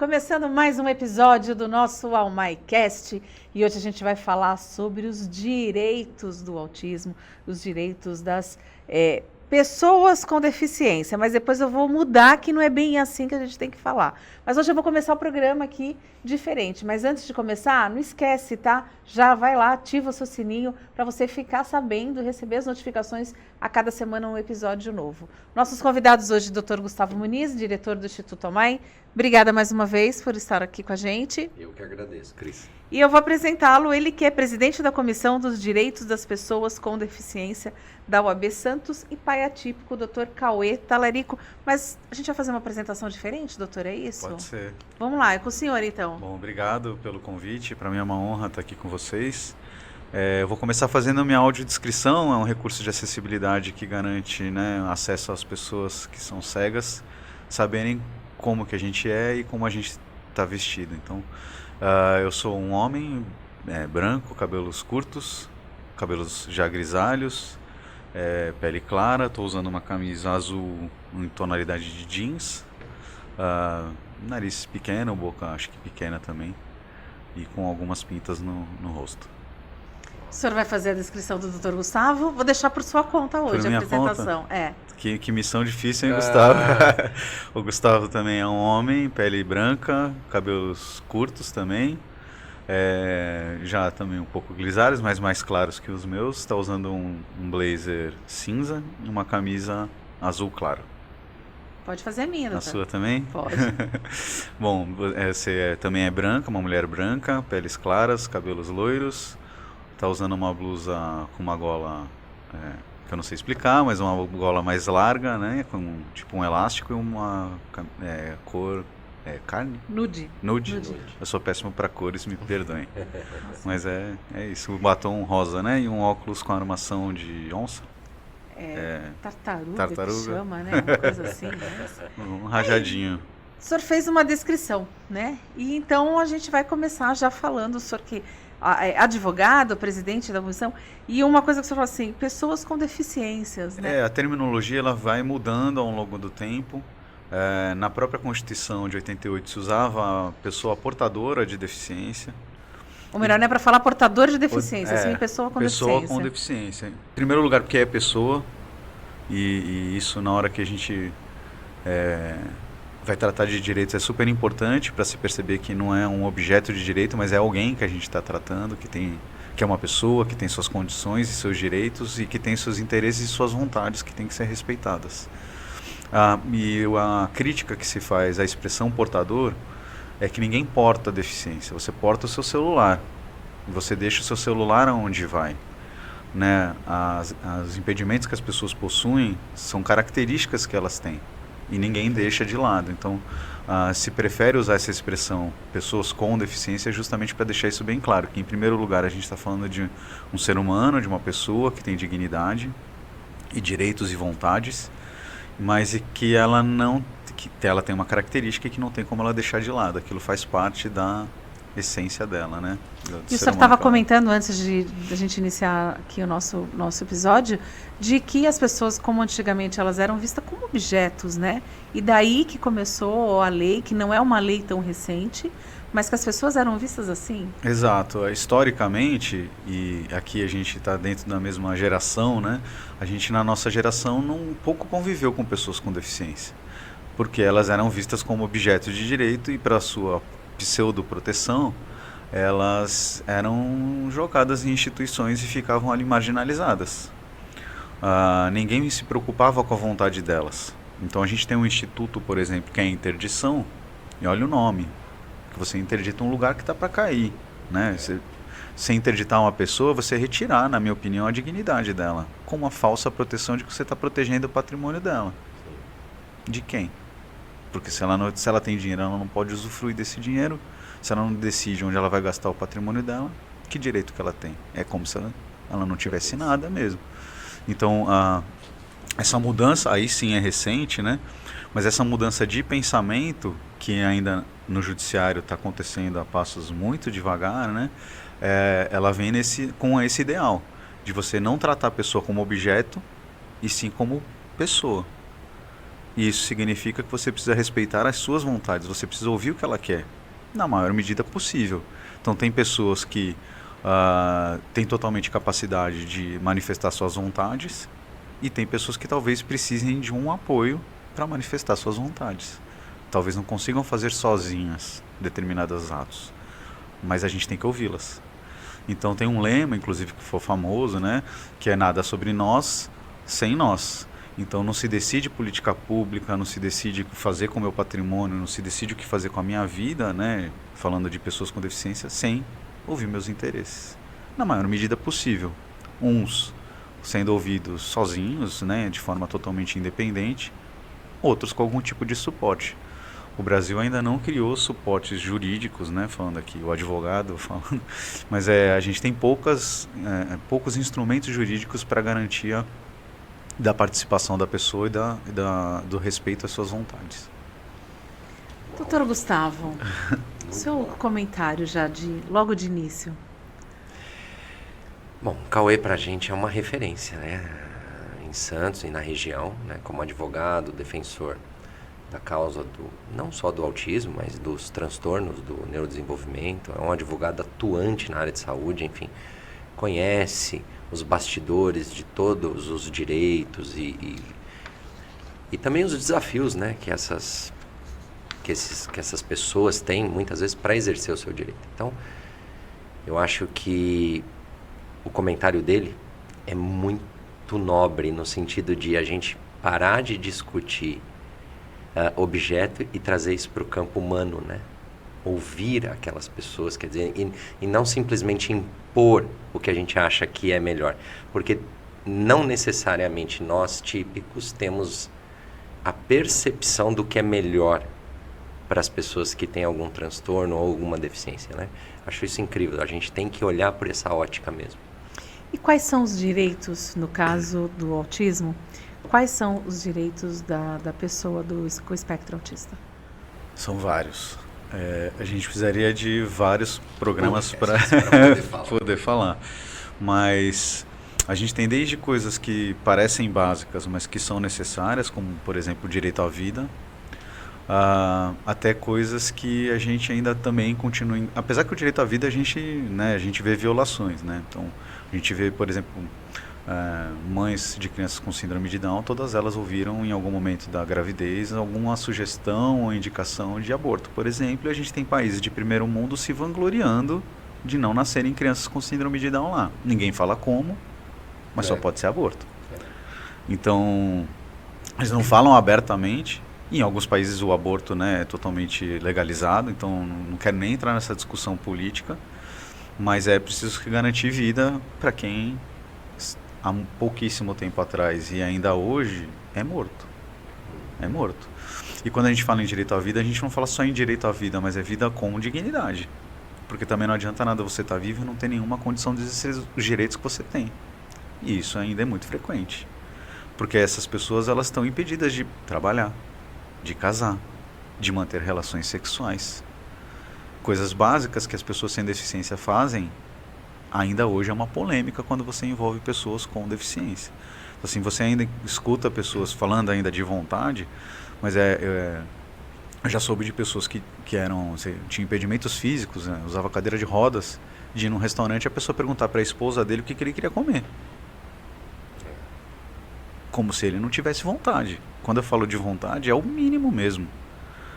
Começando mais um episódio do nosso AlmaiCast e hoje a gente vai falar sobre os direitos do autismo, os direitos das pessoas com deficiência, mas depois eu vou mudar que não é bem assim que a gente tem que falar. Mas hoje eu vou começar o programa aqui diferente, mas antes de começar, não esquece, tá? Já vai lá, ativa o seu sininho para você ficar sabendo, receber as notificações a cada semana um episódio novo. Nossos convidados hoje, Dr. Gustavo Muniz, diretor do Instituto Almai. Obrigada mais uma vez por estar aqui com a gente. Eu que agradeço, Cris. E eu vou apresentá-lo, ele que é presidente da Comissão dos Direitos das Pessoas com Deficiência da UAB Santos e pai atípico, Dr. Cauê Talarico. Mas a gente vai fazer uma apresentação diferente, doutor, é isso? Pode ser. Vamos lá, é com o senhor então. Bom, obrigado pelo convite, para mim é uma honra estar aqui com vocês. Eu vou começar fazendo a minha audiodescrição, é um recurso de acessibilidade que garante, né, acesso às pessoas que são cegas, saberem como que a gente é e como a gente está vestido. Então, eu sou um homem branco, cabelos curtos, cabelos já grisalhos, pele clara, estou usando uma camisa azul em tonalidade de jeans, nariz pequeno, boca acho que pequena também, e com algumas pintas no rosto. O senhor vai fazer a descrição do Dr. Gustavo? Vou deixar por sua conta hoje a apresentação. Que missão difícil, hein, Gustavo? O Gustavo também é um homem, pele branca, cabelos curtos também. Já também um pouco grisalhos, mas mais claros que os meus. Está usando um blazer cinza e uma camisa azul claro. Pode fazer a minha, doutor. A sua também? Pode. Bom, você também é branca, uma mulher branca, peles claras, cabelos loiros. Está usando uma blusa com uma gola, que eu não sei explicar, mas uma gola mais larga, né? Com tipo um elástico e uma cor... carne? Nude. Eu sou péssimo para cores, me perdoem. Mas é isso, o batom rosa, né? E um óculos com armação de onça. Tartaruga que chama, né? Uma coisa assim, né? Um rajadinho. O senhor fez uma descrição, né? E então a gente vai começar já falando, o senhor que é advogado, presidente da comissão, e uma coisa que o senhor falou assim, pessoas com deficiências, né? A terminologia ela vai mudando ao longo do tempo. Na própria Constituição de 88 se usava a pessoa portadora de deficiência. Ou melhor, não é para falar portador de deficiência, sim, pessoa com deficiência. Pessoa com deficiência. Em primeiro lugar, porque é pessoa, e isso na hora que a gente vai tratar de direitos é super importante para se perceber que não é um objeto de direito, mas é alguém que a gente está tratando, que é uma pessoa, que tem suas condições e seus direitos e que tem seus interesses e suas vontades que têm que ser respeitadas. E a crítica que se faz à expressão portador é que ninguém porta deficiência, você porta o seu celular, você deixa o seu celular aonde vai. Né? Os impedimentos que as pessoas possuem são características que elas têm e ninguém deixa de lado. Então, se prefere usar essa expressão pessoas com deficiência justamente para deixar isso bem claro, que em primeiro lugar a gente está falando de um ser humano, de uma pessoa que tem dignidade e direitos e vontades, mas que ela tem uma característica que não tem como ela deixar de lado. Aquilo faz parte da essência dela, né? E o senhor estava comentando antes de a gente iniciar aqui o nosso episódio, de que as pessoas, como antigamente elas eram vistas como objetos, né? E daí que começou a lei, que não é uma lei tão recente, mas que as pessoas eram vistas assim? Exato. Historicamente, e aqui a gente está dentro da mesma geração, né? A gente na nossa geração pouco conviveu com pessoas com deficiência, porque elas eram vistas como objetos de direito e para a sua pseudo-proteção, elas eram jogadas em instituições e ficavam ali marginalizadas. Ninguém se preocupava com a vontade delas. Então a gente tem um instituto, por exemplo, que é a interdição, e olha o nome, que você interdita um lugar que está para cair, né? Você interditar uma pessoa, você retirar, na minha opinião, a dignidade dela, com uma falsa proteção de que você está protegendo o patrimônio dela. De quem? Porque se ela tem dinheiro, ela não pode usufruir desse dinheiro. Se ela não decide onde ela vai gastar o patrimônio dela, que direito que ela tem? É como se ela não tivesse nada mesmo. Então, essa mudança, aí sim é recente, né? Mas essa mudança de pensamento, que ainda no judiciário está acontecendo a passos muito devagar, né? Ela vem com esse ideal, de você não tratar a pessoa como objeto, e sim como pessoa. E isso significa que você precisa respeitar as suas vontades, você precisa ouvir o que ela quer, na maior medida possível. Então tem pessoas que têm totalmente capacidade de manifestar suas vontades e tem pessoas que talvez precisem de um apoio para manifestar suas vontades. Talvez não consigam fazer sozinhas determinados atos, mas a gente tem que ouvi-las. Então tem um lema, inclusive, que foi famoso, né, que é nada sobre nós sem nós. Então não se decide política pública, não se decide o que fazer com o meu patrimônio, não se decide o que fazer com a minha vida, né, falando de pessoas com deficiência, sem ouvir meus interesses, na maior medida possível. Uns sendo ouvidos sozinhos, né, de forma totalmente independente, outros com algum tipo de suporte. O Brasil ainda não criou suportes jurídicos, né, falando aqui, o advogado falando, mas a gente tem poucos instrumentos jurídicos para garantia da participação da pessoa e do respeito às suas vontades. Doutor Gustavo, seu comentário já logo de início. Bom, Cauê pra gente é uma referência, né? Em Santos e na região, né? Como advogado, defensor da causa não só do autismo, mas dos transtornos do neurodesenvolvimento. É um advogado atuante na área de saúde, enfim, conhece os bastidores de todos os direitos e também os desafios, né, que essas pessoas têm muitas vezes para exercer o seu direito. Então, eu acho que o comentário dele é muito nobre no sentido de a gente parar de discutir objeto e trazer isso para o campo humano, né? Ouvir aquelas pessoas, quer dizer, e não simplesmente impor o que a gente acha que é melhor, porque não necessariamente nós típicos temos a percepção do que é melhor para as pessoas que têm algum transtorno ou alguma deficiência, né? Acho isso incrível, a gente tem que olhar por essa ótica mesmo. E quais são os direitos, no caso do autismo, quais são os direitos da pessoa com espectro autista? São vários. A gente precisaria de vários programas para poder falar. Mas a gente tem desde coisas que parecem básicas, mas que são necessárias, como, por exemplo, o direito à vida, até coisas que a gente ainda também continua... Apesar que o direito à vida a gente vê violações, né? Então, a gente vê, por exemplo... mães de crianças com síndrome de Down, todas elas ouviram em algum momento da gravidez alguma sugestão ou indicação de aborto, por exemplo, e a gente tem países de primeiro mundo se vangloriando de não nascerem crianças com síndrome de Down lá. Ninguém fala como, mas só pode ser aborto. Então, eles não falam abertamente. Em alguns países o aborto, né, é totalmente legalizado, então não quero nem entrar nessa discussão política, mas é preciso garantir vida para quem há pouquíssimo tempo atrás e ainda hoje é morto. É morto. E quando a gente fala em direito à vida, a gente não fala só em direito à vida, mas é vida com dignidade. Porque também não adianta nada você estar vivo e não ter nenhuma condição de exercer os direitos que você tem. E isso ainda é muito frequente. Porque essas pessoas elas estão impedidas de trabalhar, de casar, de manter relações sexuais. Coisas básicas que as pessoas sem deficiência fazem, ainda hoje é uma polêmica quando você envolve pessoas com deficiência. Assim, você ainda escuta pessoas falando ainda de vontade, mas eu já soube de pessoas que tinham impedimentos físicos, né, usava cadeira de rodas, de ir num restaurante e a pessoa perguntar para a esposa dele o que ele queria comer. Como se ele não tivesse vontade. Quando eu falo de vontade, é o mínimo mesmo.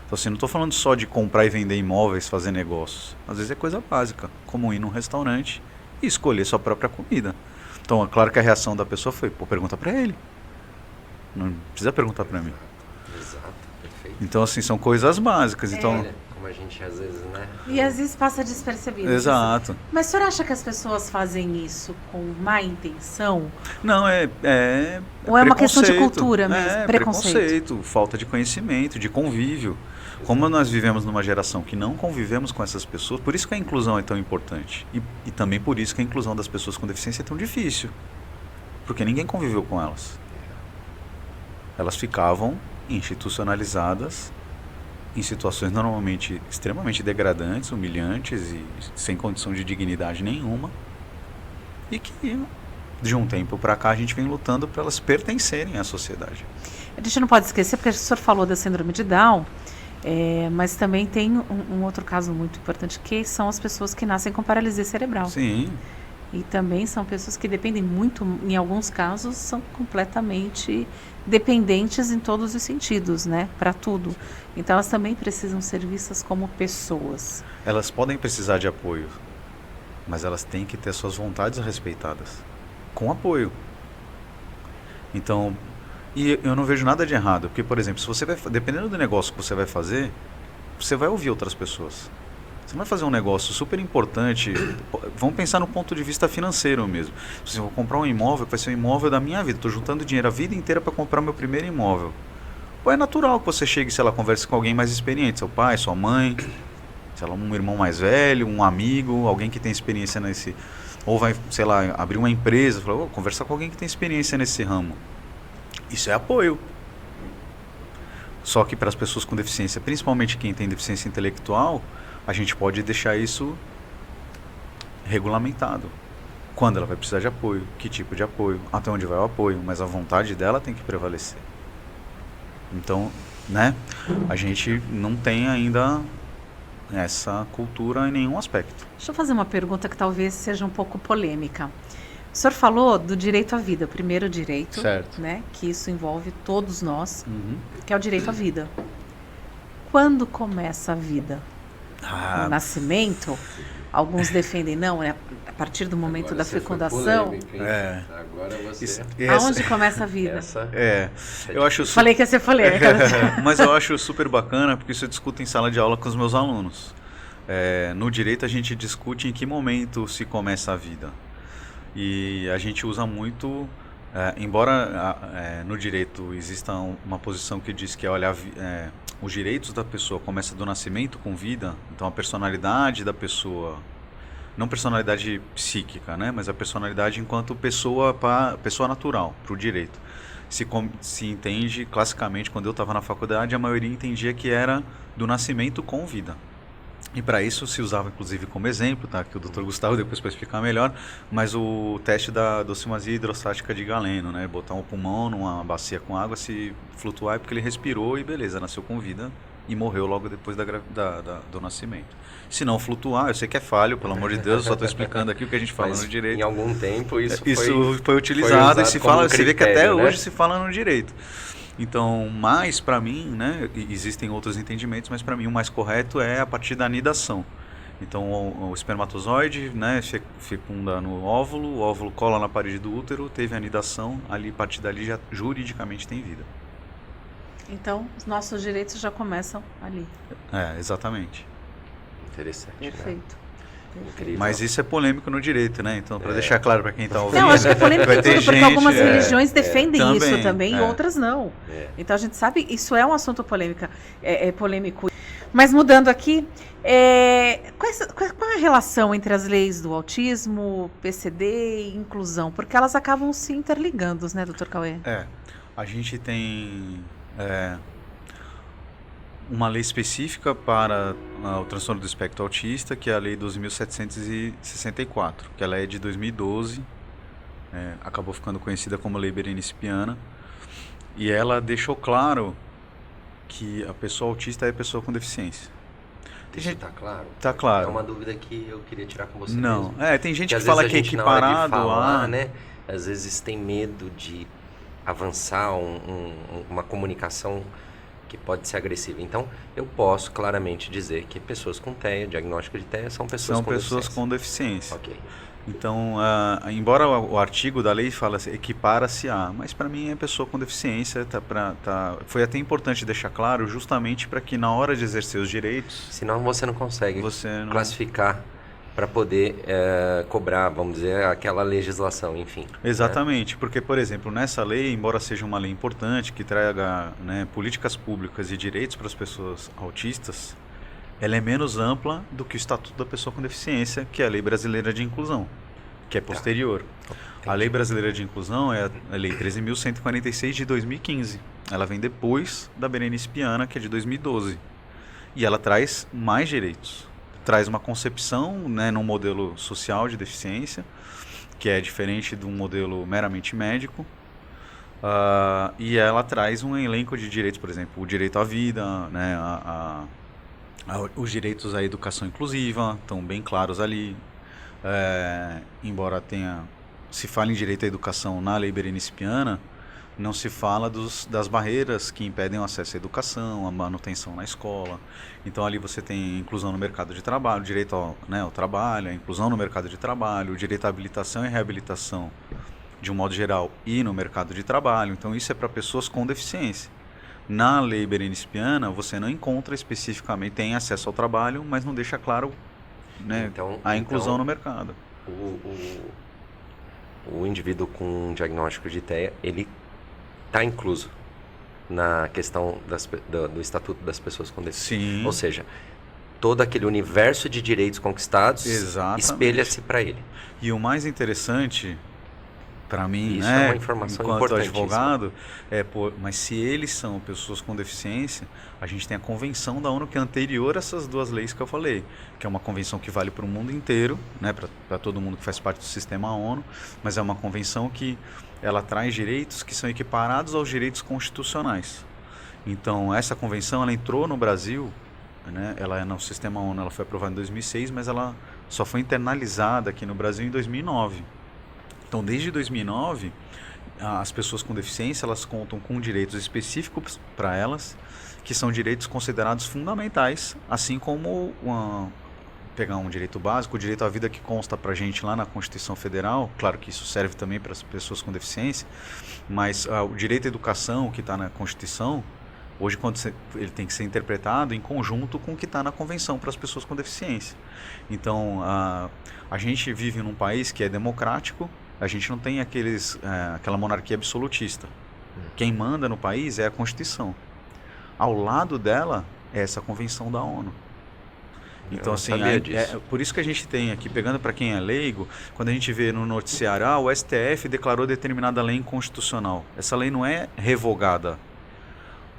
Então, assim, não estou falando só de comprar e vender imóveis, fazer negócios. Às vezes é coisa básica, como ir num restaurante e escolher sua própria comida. Então, é claro que a reação da pessoa foi, pergunta para ele. Não precisa perguntar para mim. Exato, perfeito. Então, assim, são coisas básicas. Então, como a gente às vezes, né? E às vezes passa despercebido. Exato. Mas o senhor acha que as pessoas fazem isso com má intenção? Não, Ou é uma questão de cultura mesmo? Preconceito, falta de conhecimento, de convívio. Como nós vivemos numa geração que não convivemos com essas pessoas, por isso que a inclusão é tão importante. E também por isso que a inclusão das pessoas com deficiência é tão difícil. Porque ninguém conviveu com elas. Elas ficavam institucionalizadas em situações normalmente extremamente degradantes, humilhantes e sem condição de dignidade nenhuma. E que De um tempo para cá, a gente vem lutando para elas pertencerem à sociedade. A gente não pode esquecer, porque o senhor falou da síndrome de Down, mas também tem um outro caso muito importante, que são as pessoas que nascem com paralisia cerebral. Sim. E também são pessoas que dependem muito, em alguns casos, são completamente dependentes em todos os sentidos, né? Para tudo. Então, elas também precisam ser vistas como pessoas. Elas podem precisar de apoio, mas elas têm que ter suas vontades respeitadas, com apoio. Então, e eu não vejo nada de errado, porque, por exemplo, se você vai, dependendo do negócio que você vai fazer, você vai ouvir outras pessoas. Você vai fazer um negócio super importante, vamos pensar no ponto de vista financeiro mesmo. Se eu vou comprar um imóvel, que vai ser o imóvel da minha vida, estou juntando dinheiro a vida inteira para comprar meu primeiro imóvel. Pô, é natural que você chegue, sei lá, converse com alguém mais experiente, seu pai, sua mãe, sei lá, um irmão mais velho, um amigo, alguém que tem experiência nesse... Ou vai, sei lá, abrir uma empresa, falar, conversar com alguém que tem experiência nesse ramo. Isso é apoio. Só que para as pessoas com deficiência, principalmente quem tem deficiência intelectual, a gente pode deixar isso regulamentado. Quando ela vai precisar de apoio, que tipo de apoio, até onde vai o apoio, mas a vontade dela tem que prevalecer. Então, né, a gente não tem ainda essa cultura em nenhum aspecto. Deixa eu fazer uma pergunta que talvez seja um pouco polêmica. O senhor falou do direito à vida, o primeiro direito, Certo. né, que isso envolve todos nós, Uhum. que é o direito à vida. Quando começa a vida? No nascimento? Alguns defendem, não, é a partir do momento Agora da você foi fecundação. polêmico, hein? É. Agora você... Isso- Aonde começa a vida? Essa... eu acho Falei que ia ser polêmica. mas eu acho super bacana porque isso eu discuto em sala de aula com os meus alunos. No direito a gente discute em que momento se começa a vida. E a gente usa muito, embora no direito exista uma posição que diz que olha, os direitos da pessoa começam do nascimento com vida, então a personalidade da pessoa, não personalidade psíquica, né, mas a personalidade enquanto pessoa natural para o direito. Se entende, classicamente, quando eu estava na faculdade, a maioria entendia que era do nascimento com vida. E para isso se usava, inclusive, como exemplo, tá? Que o Dr. Gustavo depois para explicar melhor, mas o teste da docimasia hidrostática de Galeno, né? Botar um pulmão numa bacia com água, se flutuar é porque ele respirou e beleza, nasceu com vida e morreu logo depois do nascimento. Se não flutuar, eu sei que é falho, pelo amor de Deus, eu só estou explicando aqui o que a gente fala Mas no direito. em algum tempo isso foi utilizado e se como fala, um você vê que até critério, né? hoje se fala no direito. Então, mas para mim, né, existem outros entendimentos, mas para mim o mais correto é a partir da anidação. Então, o espermatozoide, né, fecunda no óvulo, o óvulo cola na parede do útero, teve a anidação, ali, a partir dali já juridicamente tem vida. Então, os nossos direitos já começam ali. Exatamente. Interessante, né? Perfeito. Incrível. Mas isso é polêmico no direito, né? Então, para deixar claro para quem está ouvindo. Não, acho que é polêmico vai em ter tudo, porque gente, algumas religiões defendem também, isso também e outras não. É. Então a gente sabe, isso é um assunto polêmico. Mas mudando aqui, qual é a relação entre as leis do autismo, PCD e inclusão? Porque elas acabam se interligando, né, Dr. Cauê? A gente tem uma lei específica para o transtorno do espectro autista, que é a Lei 12.764, que ela é de 2012, acabou ficando conhecida como Lei Berenice Piana, e ela deixou claro que a pessoa autista é a pessoa com deficiência. Isso tá claro? Tá claro. É uma dúvida que eu queria tirar com você Não, mesmo. tem gente que às fala vezes que é a gente, na hora de equiparado falar, a... né? Às vezes tem medo de avançar uma comunicação que pode ser agressiva. Então, eu posso claramente dizer que pessoas com TEA, diagnóstico de TEA, são pessoas com deficiência. Ok. Então, embora o artigo da lei fala equipara-se a, mas para mim é pessoa com deficiência, foi até importante deixar claro justamente para que na hora de exercer os direitos... Senão você não consegue classificar para poder cobrar, vamos dizer, aquela legislação, enfim. Exatamente, porque, por exemplo, nessa lei, embora seja uma lei importante que traga, né, políticas públicas e direitos para as pessoas autistas, ela é menos ampla do que o Estatuto da Pessoa com Deficiência, que é a Lei Brasileira de Inclusão, que é posterior. A Lei Brasileira de Inclusão é a Lei 13.146 de 2015. Ela vem depois da Berenice Piana, que é de 2012. E ela traz mais direitos. Traz uma concepção, né, num modelo social de deficiência, que é diferente de um modelo meramente médico. E ela traz um elenco de direitos, por exemplo, o direito à vida, né, os direitos à educação inclusiva estão bem claros ali. Embora se fale em direito à educação na lei berenice-piana, não se fala das barreiras que impedem o acesso à educação, a manutenção na escola. Então ali você tem inclusão no mercado de trabalho, direito ao trabalho, a inclusão no mercado de trabalho, o direito à habilitação e reabilitação de um modo geral e no mercado de trabalho. Então isso é para pessoas com deficiência. Na lei berenice-piana você não encontra especificamente, tem acesso ao trabalho, mas não deixa claro, né, a inclusão no mercado. O indivíduo com um diagnóstico de TEA, ele está incluso na questão do Estatuto das Pessoas com Deficiência. Sim. Ou seja, todo aquele universo de direitos conquistados espelha-se para ele. E o mais interessante, para mim, isso né, é uma informação enquanto advogado, mas se eles são pessoas com deficiência, a gente tem a convenção da ONU que é anterior a essas duas leis que eu falei, que é uma convenção que vale para o mundo inteiro, né, para todo mundo que faz parte do sistema ONU, mas é uma convenção que ela traz direitos que são equiparados aos direitos constitucionais. Então, essa convenção ela entrou no Brasil, né, ela é no sistema ONU, ela foi aprovada em 2006, mas ela só foi internalizada aqui no Brasil em 2009. Então, desde 2009, as pessoas com deficiência, elas contam com direitos específicos para elas, que são direitos considerados fundamentais, assim como pegar um direito básico, o direito à vida que consta para a gente lá na Constituição Federal, claro que isso serve também para as pessoas com deficiência, mas o direito à educação que está na Constituição, hoje ele tem que ser interpretado em conjunto com o que está na Convenção para as pessoas com deficiência. Então, a gente vive num país que é democrático, a gente não tem aquela monarquia absolutista. Quem manda no país é a Constituição. Ao lado dela é essa Convenção da ONU. Então, assim, por isso que a gente tem aqui, pegando para quem é leigo, quando a gente vê no noticiário, o STF declarou determinada lei inconstitucional. Essa lei não é revogada,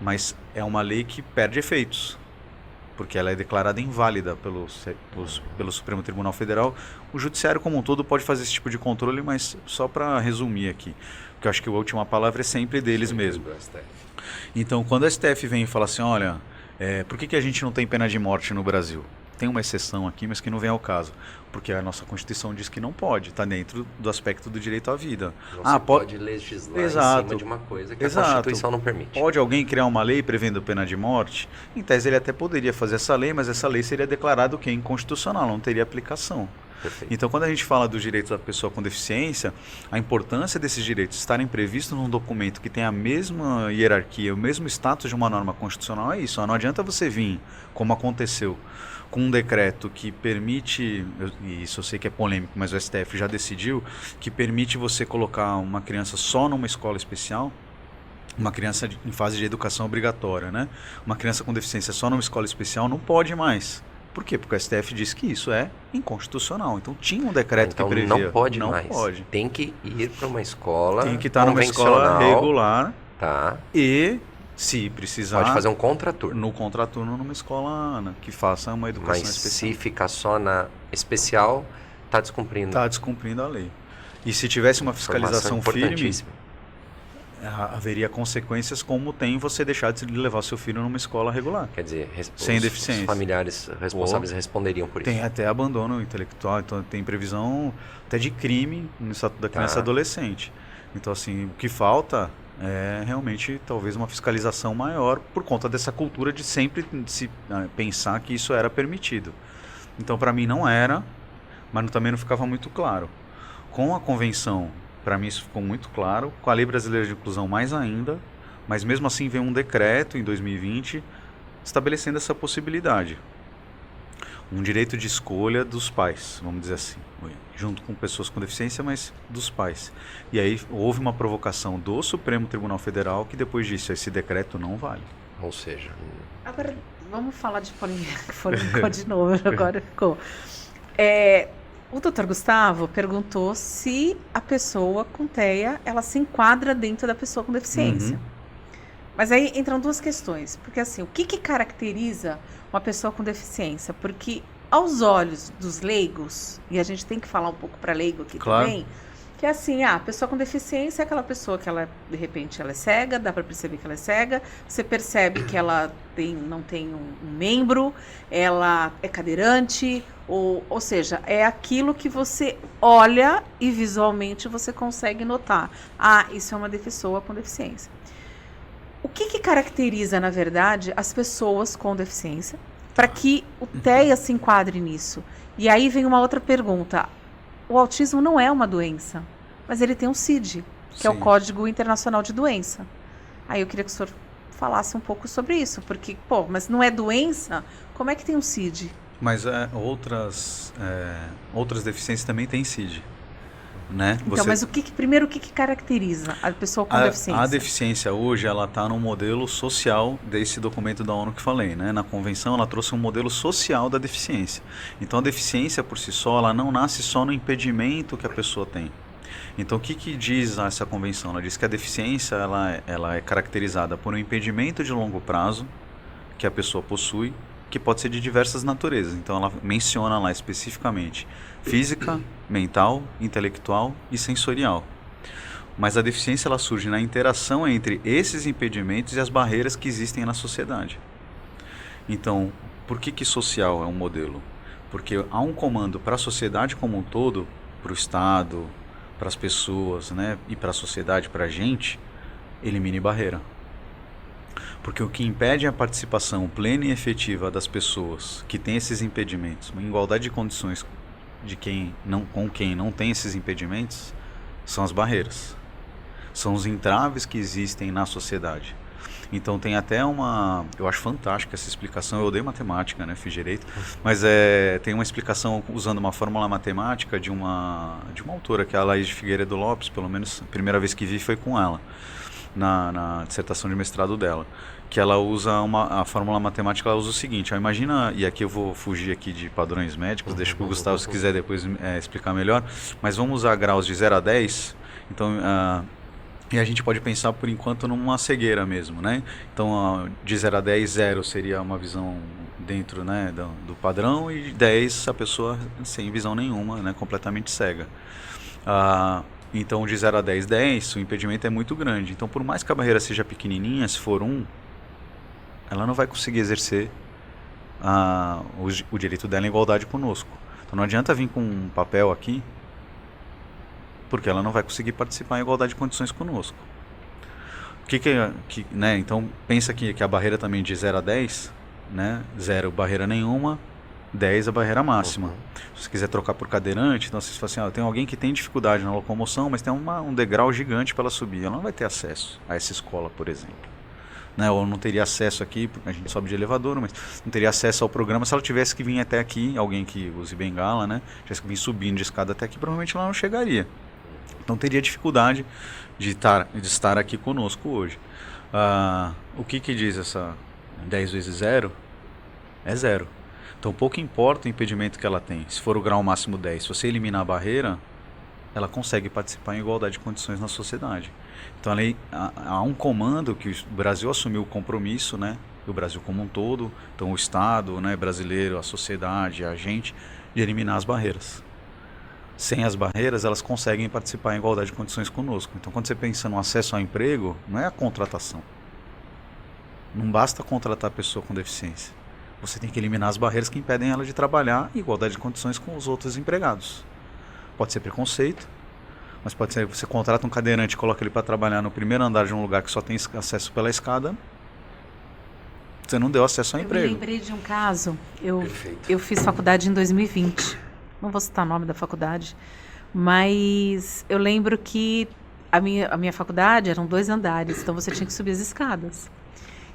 mas é uma lei que perde efeitos, porque ela é declarada inválida pelo Supremo Tribunal Federal. O Judiciário como um todo pode fazer esse tipo de controle, mas só para resumir aqui, porque eu acho que a última palavra é sempre deles mesmo. Então, quando o STF vem e fala assim, olha, por que a gente não tem pena de morte no Brasil? Tem uma exceção aqui, mas que não vem ao caso, porque a nossa Constituição diz que não pode, está dentro do aspecto do direito à vida. Não se pode legislar em cima de uma coisa que a Constituição não permite. Pode alguém criar uma lei prevendo pena de morte? Em tese ele até poderia fazer essa lei, mas essa lei seria declarada inconstitucional, não teria aplicação. Perfeito. Então, quando a gente fala dos direitos da pessoa com deficiência, a importância desses direitos estarem previstos num documento que tem a mesma hierarquia, o mesmo status de uma norma constitucional é isso. Não adianta você vir, como aconteceu, com um decreto que permite, e isso eu sei que é polêmico, mas o STF já decidiu, que permite você colocar uma criança só numa escola especial, uma criança em fase de educação obrigatória, né? Uma criança com deficiência só numa escola especial não pode mais. Por quê? Porque o STF diz que isso é inconstitucional. Então tinha um decreto que previa. Não pode mais. Tem que ir para uma escola tem que estar numa escola regular. Tá. E, se precisar... Pode fazer um contraturno. No contraturno numa escola que faça uma educação especial. Mas se ficar só na especial, está descumprindo. Está descumprindo a lei. E se tivesse uma fiscalização firme, haveria consequências como tem você deixar de levar seu filho numa escola regular. Quer dizer, sem deficiência. Os familiares responsáveis responderiam por isso. Tem até abandono intelectual, então tem previsão até de crime no Estatuto da Criança e Adolescente. Então, assim, o que falta é realmente talvez uma fiscalização maior por conta dessa cultura de sempre se pensar que isso era permitido. Então, para mim não era, mas também não ficava muito claro. Com a convenção, para mim isso ficou muito claro, com a Lei Brasileira de Inclusão mais ainda, mas mesmo assim veio um decreto em 2020 estabelecendo essa possibilidade. Um direito de escolha dos pais, vamos dizer assim, junto com pessoas com deficiência, mas dos pais. E aí houve uma provocação do Supremo Tribunal Federal que depois disse, esse decreto não vale. Ou seja... Agora, vamos falar de polêmica de novo, agora ficou. O Dr. Gustavo perguntou se a pessoa com TEA, ela se enquadra dentro da pessoa com deficiência. Mas aí entram duas questões, porque assim, o que caracteriza uma pessoa com deficiência? Porque aos olhos dos leigos, e a gente tem que falar um pouco para leigo aqui também, Que é assim, a pessoa com deficiência é aquela pessoa que ela, de repente, ela é cega, dá para perceber que ela é cega, você percebe que ela não tem um membro, ela é cadeirante, ou seja, é aquilo que você olha e visualmente você consegue notar. Ah, isso é uma pessoa com deficiência. O que caracteriza, na verdade, as pessoas com deficiência para que o TEA se enquadre nisso? E aí vem uma outra pergunta. O autismo não é uma doença, mas ele tem um CID, que é o Código Internacional de Doença. Aí eu queria que o senhor falasse um pouco sobre isso, porque, mas não é doença? Como é que tem um CID? Mas outras deficiências também têm CID. Né? Então, mas primeiro o que caracteriza a pessoa com deficiência? A deficiência hoje, ela está no modelo social desse documento da ONU que falei, né? Na convenção, ela trouxe um modelo social da deficiência. Então, a deficiência por si só, ela não nasce só no impedimento que a pessoa tem. Então, o que diz essa convenção? Ela diz que a deficiência, ela é caracterizada por um impedimento de longo prazo que a pessoa possui, que pode ser de diversas naturezas. Então, ela menciona lá especificamente física, mental, intelectual e sensorial. Mas a deficiência ela surge na interação entre esses impedimentos e as barreiras que existem na sociedade. Então, por que social é um modelo? Porque há um comando para a sociedade como um todo, para o Estado, para as pessoas, né, e para a sociedade, para a gente, elimine barreira. Porque o que impede a participação plena e efetiva das pessoas que têm esses impedimentos, uma igualdade de condições com quem não tem esses impedimentos, são as barreiras. São os entraves que existem na sociedade. Então tem até eu acho fantástica essa explicação, eu odeio matemática, né, fiz direito, mas tem uma explicação usando uma fórmula matemática de uma autora, que é a Laís de Figueiredo Lopes, pelo menos a primeira vez que vi foi com ela, na dissertação de mestrado dela, que ela usa a fórmula matemática, ela usa o seguinte, imagina, e aqui eu vou fugir aqui de padrões médicos, deixa para o Gustavo se quiser depois explicar melhor, mas vamos usar graus de 0 a 10, então, e a gente pode pensar por enquanto numa cegueira mesmo, né? Então, de 0 a 10, 0 seria uma visão dentro, né, do padrão, e 10 a pessoa sem visão nenhuma, né, completamente cega. Então, de 0 a 10, 10, o impedimento é muito grande. Então, por mais que a barreira seja pequenininha, se for 1, ela não vai conseguir exercer o direito dela em igualdade conosco. Então, não adianta vir com um papel aqui, porque ela não vai conseguir participar em igualdade de condições conosco. Né? Então, pensa que a barreira também de 0 a 10, né? 0 barreira nenhuma, 10 a barreira máxima. Se você quiser trocar por cadeirante, então você fala assim, tem alguém que tem dificuldade na locomoção, mas tem um degrau gigante para ela subir. Ela não vai ter acesso a essa escola, por exemplo. Né? Ou não teria acesso aqui, porque a gente sobe de elevador, mas não teria acesso ao programa se ela tivesse que vir até aqui, alguém que use bengala, né? Tivesse que vir subindo de escada até aqui, provavelmente ela não chegaria. Então teria dificuldade de estar aqui conosco hoje. O que diz essa 10 vezes 0? É 0. Então pouco importa o impedimento que ela tem. Se for o grau máximo 10, se você eliminar a barreira, ela consegue participar em igualdade de condições na sociedade. Então há um comando que o Brasil assumiu o compromisso, né? O Brasil como um todo, então o Estado, né, brasileiro, a sociedade, a gente, de eliminar as barreiras. Sem as barreiras, elas conseguem participar em igualdade de condições conosco. Então, quando você pensa no acesso ao emprego, não é a contratação. Não basta contratar a pessoa com deficiência. Você tem que eliminar as barreiras que impedem ela de trabalhar em igualdade de condições com os outros empregados. Pode ser preconceito, mas pode ser que você contrata um cadeirante e coloca ele para trabalhar no primeiro andar de um lugar que só tem acesso pela escada. Você não deu acesso ao emprego. Eu me lembrei de um caso. Eu fiz faculdade em 2020. Não vou citar o nome da faculdade, mas eu lembro que a minha faculdade eram 2 andares, então você tinha que subir as escadas.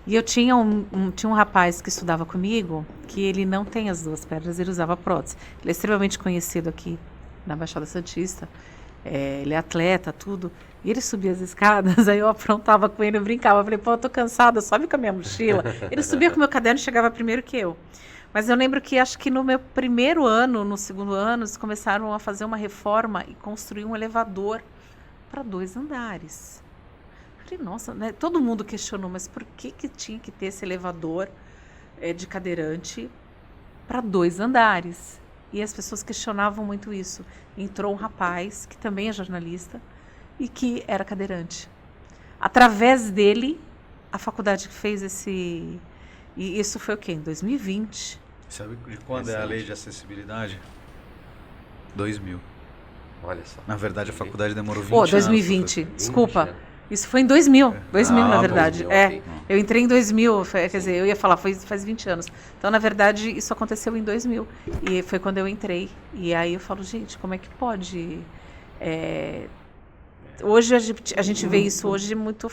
E eu tinha um rapaz que estudava comigo, que ele não tem as 2 pernas, ele usava prótese. Ele é extremamente conhecido aqui na Baixada Santista, ele é atleta, tudo. E ele subia as escadas, aí eu aprontava com ele, eu brincava, eu falei, eu tô cansada, sobe com a minha mochila. Ele subia com o meu caderno e chegava primeiro que eu. Mas eu lembro que acho que no meu primeiro ano, no segundo ano, eles começaram a fazer uma reforma e construir um elevador para 2 andares. Eu falei, nossa, né? Todo mundo questionou, mas por que tinha que ter esse elevador de cadeirante para 2 andares? E as pessoas questionavam muito isso. Entrou um rapaz, que também é jornalista, e que era cadeirante. Através dele, a faculdade fez esse... E isso foi o quê? Em 2020. Sabe de quando é a lei de acessibilidade? 2000. Olha só. Na verdade, a faculdade demorou 20 anos. 2020, desculpa. Isso foi em 2000. 2000, na verdade. 2000, okay. Eu entrei em 2000, quer dizer, eu ia falar, faz 20 anos. Então, na verdade, isso aconteceu em 2000. E foi quando eu entrei. E aí eu falo, gente, como é que pode... Hoje a gente vê isso hoje muito...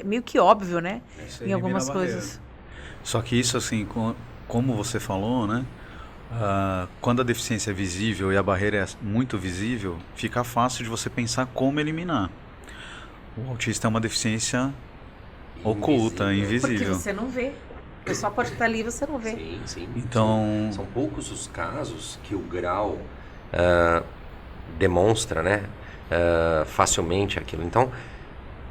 meio que óbvio, né? Em algumas coisas. Só que isso, assim, como você falou, né? Quando a deficiência é visível e a barreira é muito visível, fica fácil de você pensar como eliminar. O autista é uma deficiência oculta, invisível. Porque você não vê. O pessoal pode estar ali e você não vê. Sim, sim. Então... São poucos os casos que o grau demonstra, né? Facilmente aquilo. Então,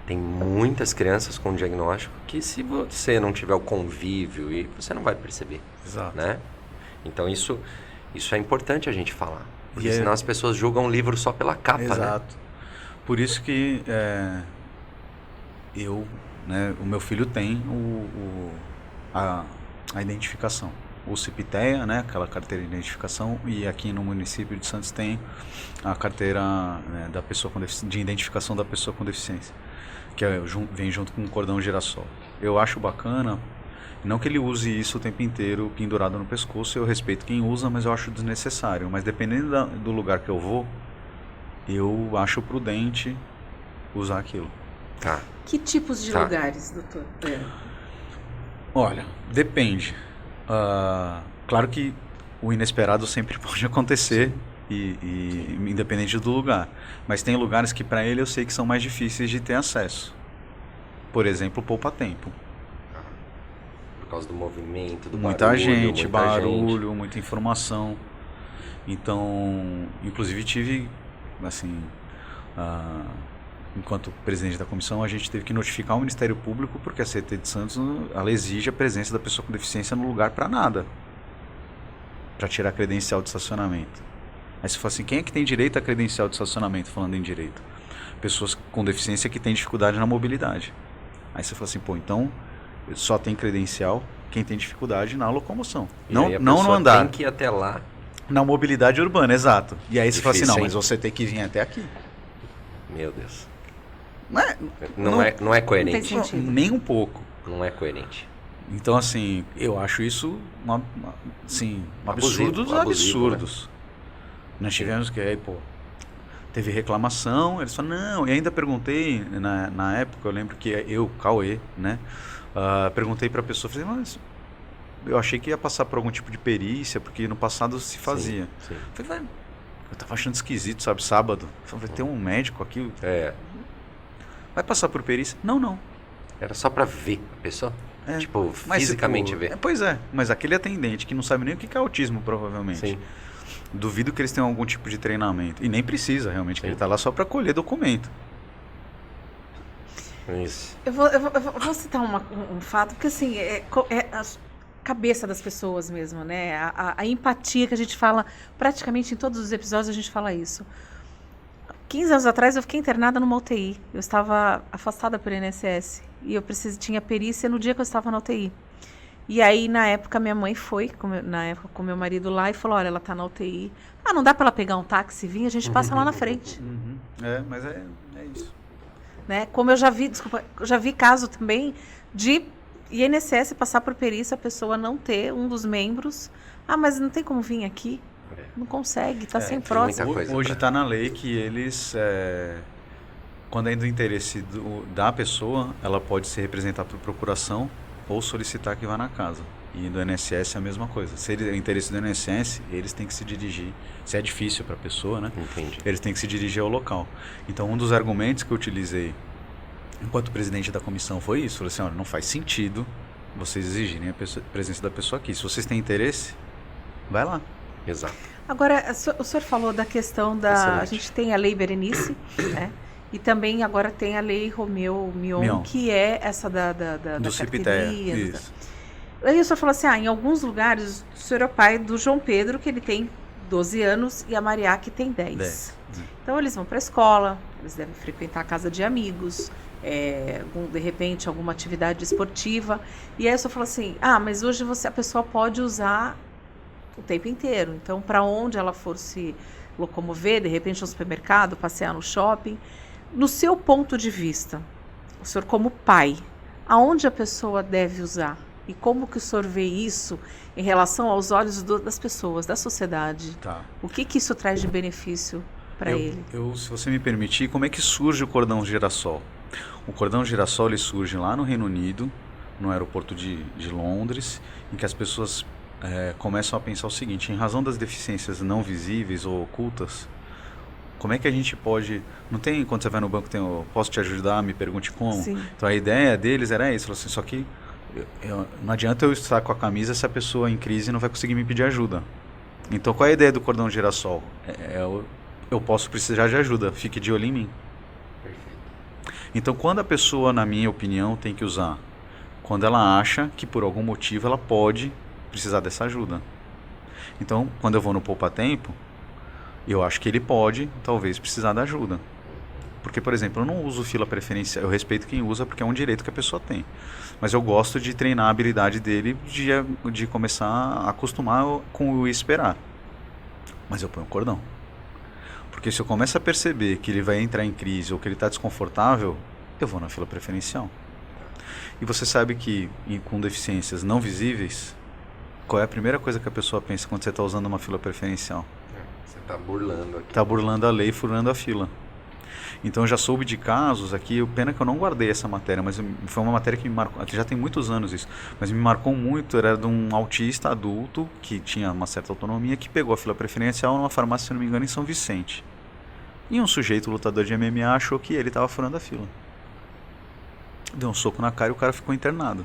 tem muitas crianças com diagnóstico que se você não tiver o convívio, você não vai perceber. Exato. Né? Então, isso é importante a gente falar. Porque senão as pessoas julgam o livro só pela capa. Exato. Né? Por isso que o meu filho tem a identificação. O CIPTEA, né, aquela carteira de identificação, e aqui no município de Santos tem a carteira, né, da pessoa de identificação da pessoa com deficiência, que vem junto com o cordão girassol. Eu acho bacana, não que ele use isso o tempo inteiro pendurado no pescoço, eu respeito quem usa, mas eu acho desnecessário. Mas dependendo do lugar que eu vou, eu acho prudente usar aquilo. Tá. Que tipos de lugares, doutor? Olha, depende. Claro que o inesperado sempre pode acontecer, e independente do lugar. Mas tem lugares que para ele eu sei que são mais difíceis de ter acesso. Por exemplo, poupa-tempo. Por causa do movimento, do barulho, muita informação. Então, inclusive tive, assim, enquanto presidente da comissão, a gente teve que notificar o Ministério Público porque a CT de Santos, ela exige a presença da pessoa com deficiência no lugar para nada, para tirar a credencial de estacionamento. Aí você fala assim, quem é que tem direito a credencial de estacionamento, falando em direito? Pessoas com deficiência que têm dificuldade na mobilidade. Aí você fala assim, então só tem credencial quem tem dificuldade na locomoção, não no andar. Tem que ir até lá. Na mobilidade urbana, exato. E aí você fala assim, não, hein? mas você tem que vir até aqui. Meu Deus. Não é coerente. Não tem sentido. Nem um pouco. Não é coerente. Então, assim, eu acho isso um absurdo dos absurdos. Né? Nós tivemos que, teve reclamação, eles falaram, não, e ainda perguntei, na época, eu lembro que eu, Cauê, né, perguntei para a pessoa, falei, mas eu achei que ia passar por algum tipo de perícia, porque no passado se fazia. Sim. Falei, eu tava achando esquisito, sabe, sábado. Falei, vai ter um médico aqui. Vai passar por perícia? Não. Era só pra ver a pessoa? Tipo, fisicamente ver. Pois é, mas aquele atendente que não sabe nem o que é autismo, provavelmente. Sim. Duvido que eles tenham algum tipo de treinamento. E nem precisa, realmente, que ele tá lá só pra colher documento. Isso. Eu vou citar um fato, porque assim, a cabeça das pessoas mesmo, né? A empatia que a gente fala, praticamente em todos os episódios a gente fala isso. 15 anos atrás eu fiquei internada numa UTI. Eu estava afastada pelo INSS. E eu tinha perícia no dia que eu estava na UTI. E aí, na época, minha mãe foi, com meu marido lá, e falou, olha, ela está na UTI. Não dá para ela pegar um táxi e vir, a gente passa lá na frente. Mas é isso. Né? Como eu já vi caso também de INSS passar por perícia, a pessoa não ter um dos membros. Mas não tem como vir aqui. Não consegue, está sem próximo. Hoje está na lei que eles, quando é do interesse da pessoa, ela pode se representar por procuração ou solicitar que vá na casa. E do INSS é a mesma coisa. Se é o interesse do INSS, eles têm que se dirigir. Se é difícil para a pessoa, né? Entendi. Eles têm que se dirigir ao local. Então, um dos argumentos que eu utilizei enquanto presidente da comissão foi isso. Falei assim, olha, não faz sentido vocês exigirem a presença da pessoa aqui. Se vocês têm interesse, vai lá. Exato. Agora, o senhor falou da questão da... Excelente. A gente tem a Lei Berenice, né? E também agora tem a Lei Romeu Mion, que é essa da do CIPTEA, isso. Aí o senhor falou assim, em alguns lugares, o senhor é o pai do João Pedro, que ele tem 12 anos, e a Maria, que tem 10. Então, eles vão para a escola, eles devem frequentar a casa de amigos, de repente, alguma atividade esportiva. E aí o senhor falou assim, mas hoje a pessoa pode usar o tempo inteiro. Então, para onde ela for se locomover, de repente, no supermercado, passear no shopping. No seu ponto de vista, o senhor como pai, aonde a pessoa deve usar? E como que o senhor vê isso em relação aos olhos das pessoas, da sociedade? Tá. O que isso traz de benefício para ele? Se você me permitir, como é que surge o cordão girassol? O cordão girassol ele surge lá no Reino Unido, no aeroporto de Londres, em que as pessoas começam a pensar o seguinte: em razão das deficiências não visíveis ou ocultas, como é que a gente pode... Não tem, quando você vai no banco, tem o posso te ajudar, me pergunte como? Sim. Então a ideia deles era isso, assim, só que não adianta eu estar com a camisa se a pessoa em crise não vai conseguir me pedir ajuda. Então qual é a ideia do cordão girassol? Eu posso precisar de ajuda, fique de olho em mim. Perfeito. Então quando a pessoa, na minha opinião, tem que usar? Quando ela acha que por algum motivo ela pode precisar dessa ajuda. Então quando eu vou no Poupa Tempo, eu acho que ele pode, talvez, precisar da ajuda. Porque, por exemplo, eu não uso fila preferencial, eu respeito quem usa porque é um direito que a pessoa tem. Mas eu gosto de treinar a habilidade dele de começar a acostumar com o esperar. Mas eu ponho o cordão. Porque se eu começo a perceber que ele vai entrar em crise ou que ele está desconfortável, eu vou na fila preferencial. E você sabe que com deficiências não visíveis, qual é a primeira coisa que a pessoa pensa quando você está usando uma fila preferencial? Você está burlando aqui. Está burlando a lei, furando a fila. Então eu já soube de casos aqui, pena que eu não guardei essa matéria, mas foi uma matéria que me marcou, já tem muitos anos isso, mas me marcou muito, era de um autista adulto, que tinha uma certa autonomia, que pegou a fila preferencial numa farmácia, se não me engano, em São Vicente. E um sujeito lutador de MMA achou que ele estava furando a fila. Deu um soco na cara e o cara ficou internado.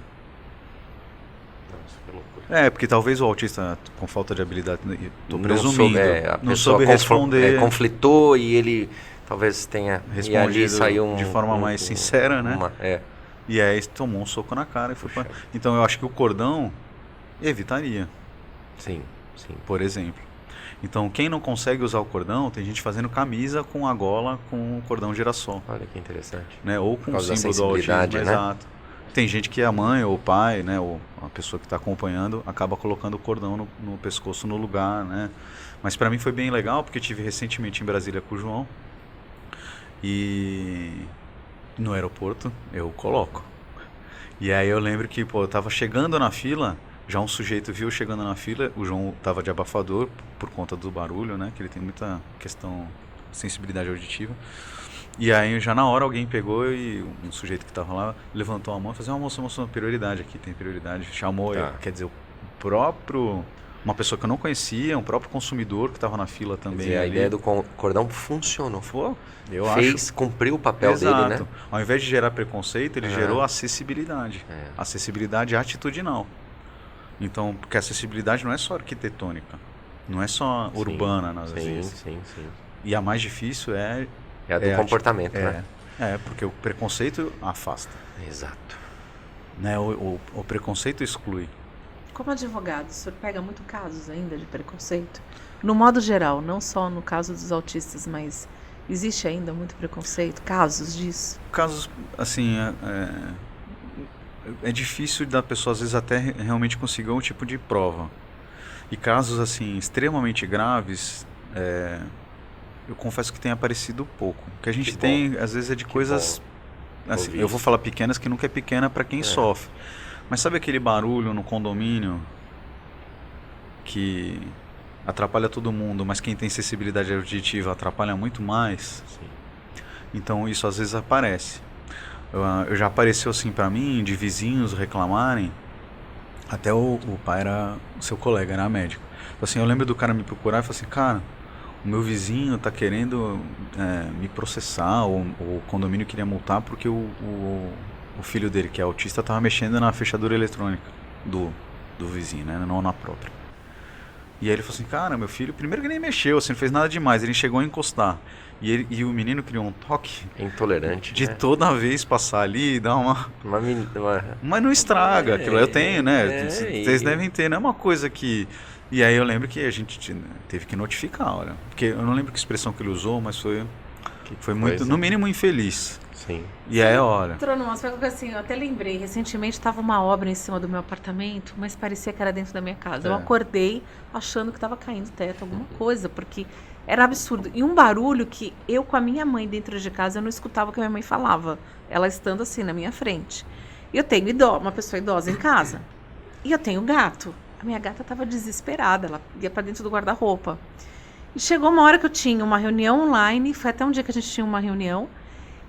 Nossa, que loucura. Porque talvez o autista com falta de habilidade, estou Não presumindo, a não pessoa soube responder. conflitou e ele talvez tenha respondido saiu de forma mais sincera, né? E aí tomou um soco na cara e foi pra... Então eu acho que o cordão evitaria. Sim. Por exemplo. Então quem não consegue usar o cordão, tem gente fazendo camisa com a gola com o cordão girassol. Olha que interessante. Né? Ou com o símbolo do autismo, né? Exato. Tem gente que a mãe ou o pai, né, ou a pessoa que está acompanhando, acaba colocando o cordão no pescoço no lugar, né? Mas para mim foi bem legal, porque eu estive recentemente em Brasília com o João. E no aeroporto eu coloco. E aí eu lembro que eu tava chegando na fila, já um sujeito viu chegando na fila, o João tava de abafador por conta do barulho, né? Que ele tem muita questão, sensibilidade auditiva. E aí já na hora alguém pegou e um sujeito que tava lá levantou a mão e falou assim: moça, prioridade aqui, tem prioridade. Chamou, quer dizer, uma pessoa que eu não conhecia, um próprio consumidor que estava na fila também. Quer dizer, a ideia do cordão funcionou. Acho. Cumpriu o papel dele, né? Ao invés de gerar preconceito, ele gerou acessibilidade. Acessibilidade atitudinal. Então, porque a acessibilidade não é só arquitetônica, não é só urbana, às vezes. Sim. E a mais difícil é a do comportamento, né? Porque o preconceito afasta. Exato. Né? O preconceito exclui. Como advogado, o senhor pega muito casos ainda de preconceito? No modo geral, não só no caso dos autistas, mas existe ainda muito preconceito? Casos disso? Casos, assim, é difícil da pessoa, às vezes, até realmente conseguir um tipo de prova. E casos, assim, extremamente graves, eu confesso que tem aparecido pouco. O que a gente tem, às vezes, é de coisas... Assim, eu vou falar pequenas, que nunca é pequena para quem sofre. Mas sabe aquele barulho no condomínio que atrapalha todo mundo, mas quem tem sensibilidade auditiva atrapalha muito mais? Sim. Então isso às vezes aparece. Eu já apareceu assim para mim, de vizinhos reclamarem, até o pai era seu colega, era médico. Assim, eu lembro do cara me procurar e falar assim: cara, o meu vizinho está querendo me processar, ou o condomínio queria multar porque o filho dele, que é autista, estava mexendo na fechadura eletrônica do vizinho, né? Não na própria. E aí ele falou assim, cara, meu filho, primeiro que nem mexeu, assim, não fez nada demais, ele chegou a encostar. E o menino criou um toque É intolerante, de né? toda vez passar ali e dar uma... Uma... Mas não estraga aquilo, eu tenho, né? É, Vocês devem ter, não é uma coisa que... E aí eu lembro que a gente teve que notificar, olha. Porque eu não lembro que expressão que ele usou, mas foi muito, coisa. no mínimo, infeliz. Sim. E aí, olha... Entrou num aspecto que assim, eu até lembrei, recentemente estava uma obra em cima do meu apartamento, mas parecia que era dentro da minha casa. Eu É. acordei achando que estava caindo teto, alguma coisa, porque era absurdo. E um barulho que eu com a minha mãe dentro de casa, eu não escutava o que a minha mãe falava, ela estando assim na minha frente. E eu tenho uma pessoa idosa em casa. E eu tenho gato. A minha gata estava desesperada, ela ia para dentro do guarda-roupa. E chegou uma hora que eu tinha uma reunião online, foi até um dia que a gente tinha uma reunião,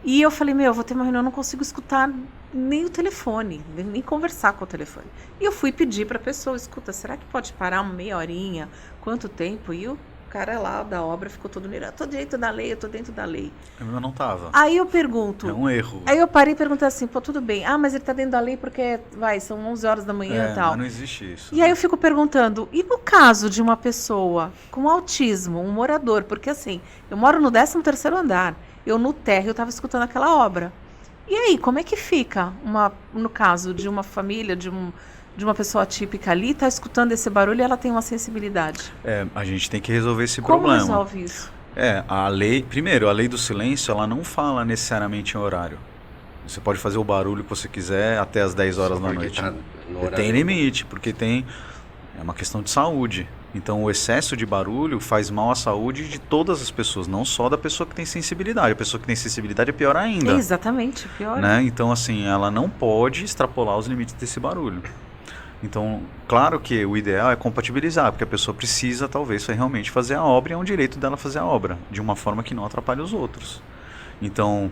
e eu falei, eu vou ter uma reunião, eu não consigo escutar nem o telefone, nem conversar com o telefone. E eu fui pedir para a pessoa, escuta, será que pode parar uma meia horinha? Quanto tempo? E o cara lá da obra ficou todo mirando, eu tô dentro da lei, eu tô dentro da lei. Eu não tava. Aí eu pergunto... É um erro. Aí eu parei e perguntei assim, tudo bem. Mas ele tá dentro da lei porque, são 11 horas da manhã e tal. Mas não existe isso. E aí eu fico perguntando, e no caso de uma pessoa com autismo, um morador, porque assim, eu moro no 13º andar, eu no térreo estava escutando aquela obra. E aí, como é que fica, no caso de uma família, de uma pessoa típica ali, tá escutando esse barulho e ela tem uma sensibilidade? A gente tem que resolver esse Como problema. resolve isso? A lei, primeiro, a lei do silêncio, ela não fala necessariamente em horário. Você pode fazer o barulho que você quiser até as 10 horas da noite. Tá no horário. Tem limite, porque é uma questão de saúde. Então, o excesso de barulho faz mal à saúde de todas as pessoas, não só da pessoa que tem sensibilidade. A pessoa que tem sensibilidade é pior ainda. Exatamente, pior. Né? Então, assim, ela não pode extrapolar os limites desse barulho. Então, claro que o ideal é compatibilizar, porque a pessoa precisa, talvez, realmente fazer a obra e é um direito dela fazer a obra, de uma forma que não atrapalhe os outros. Então,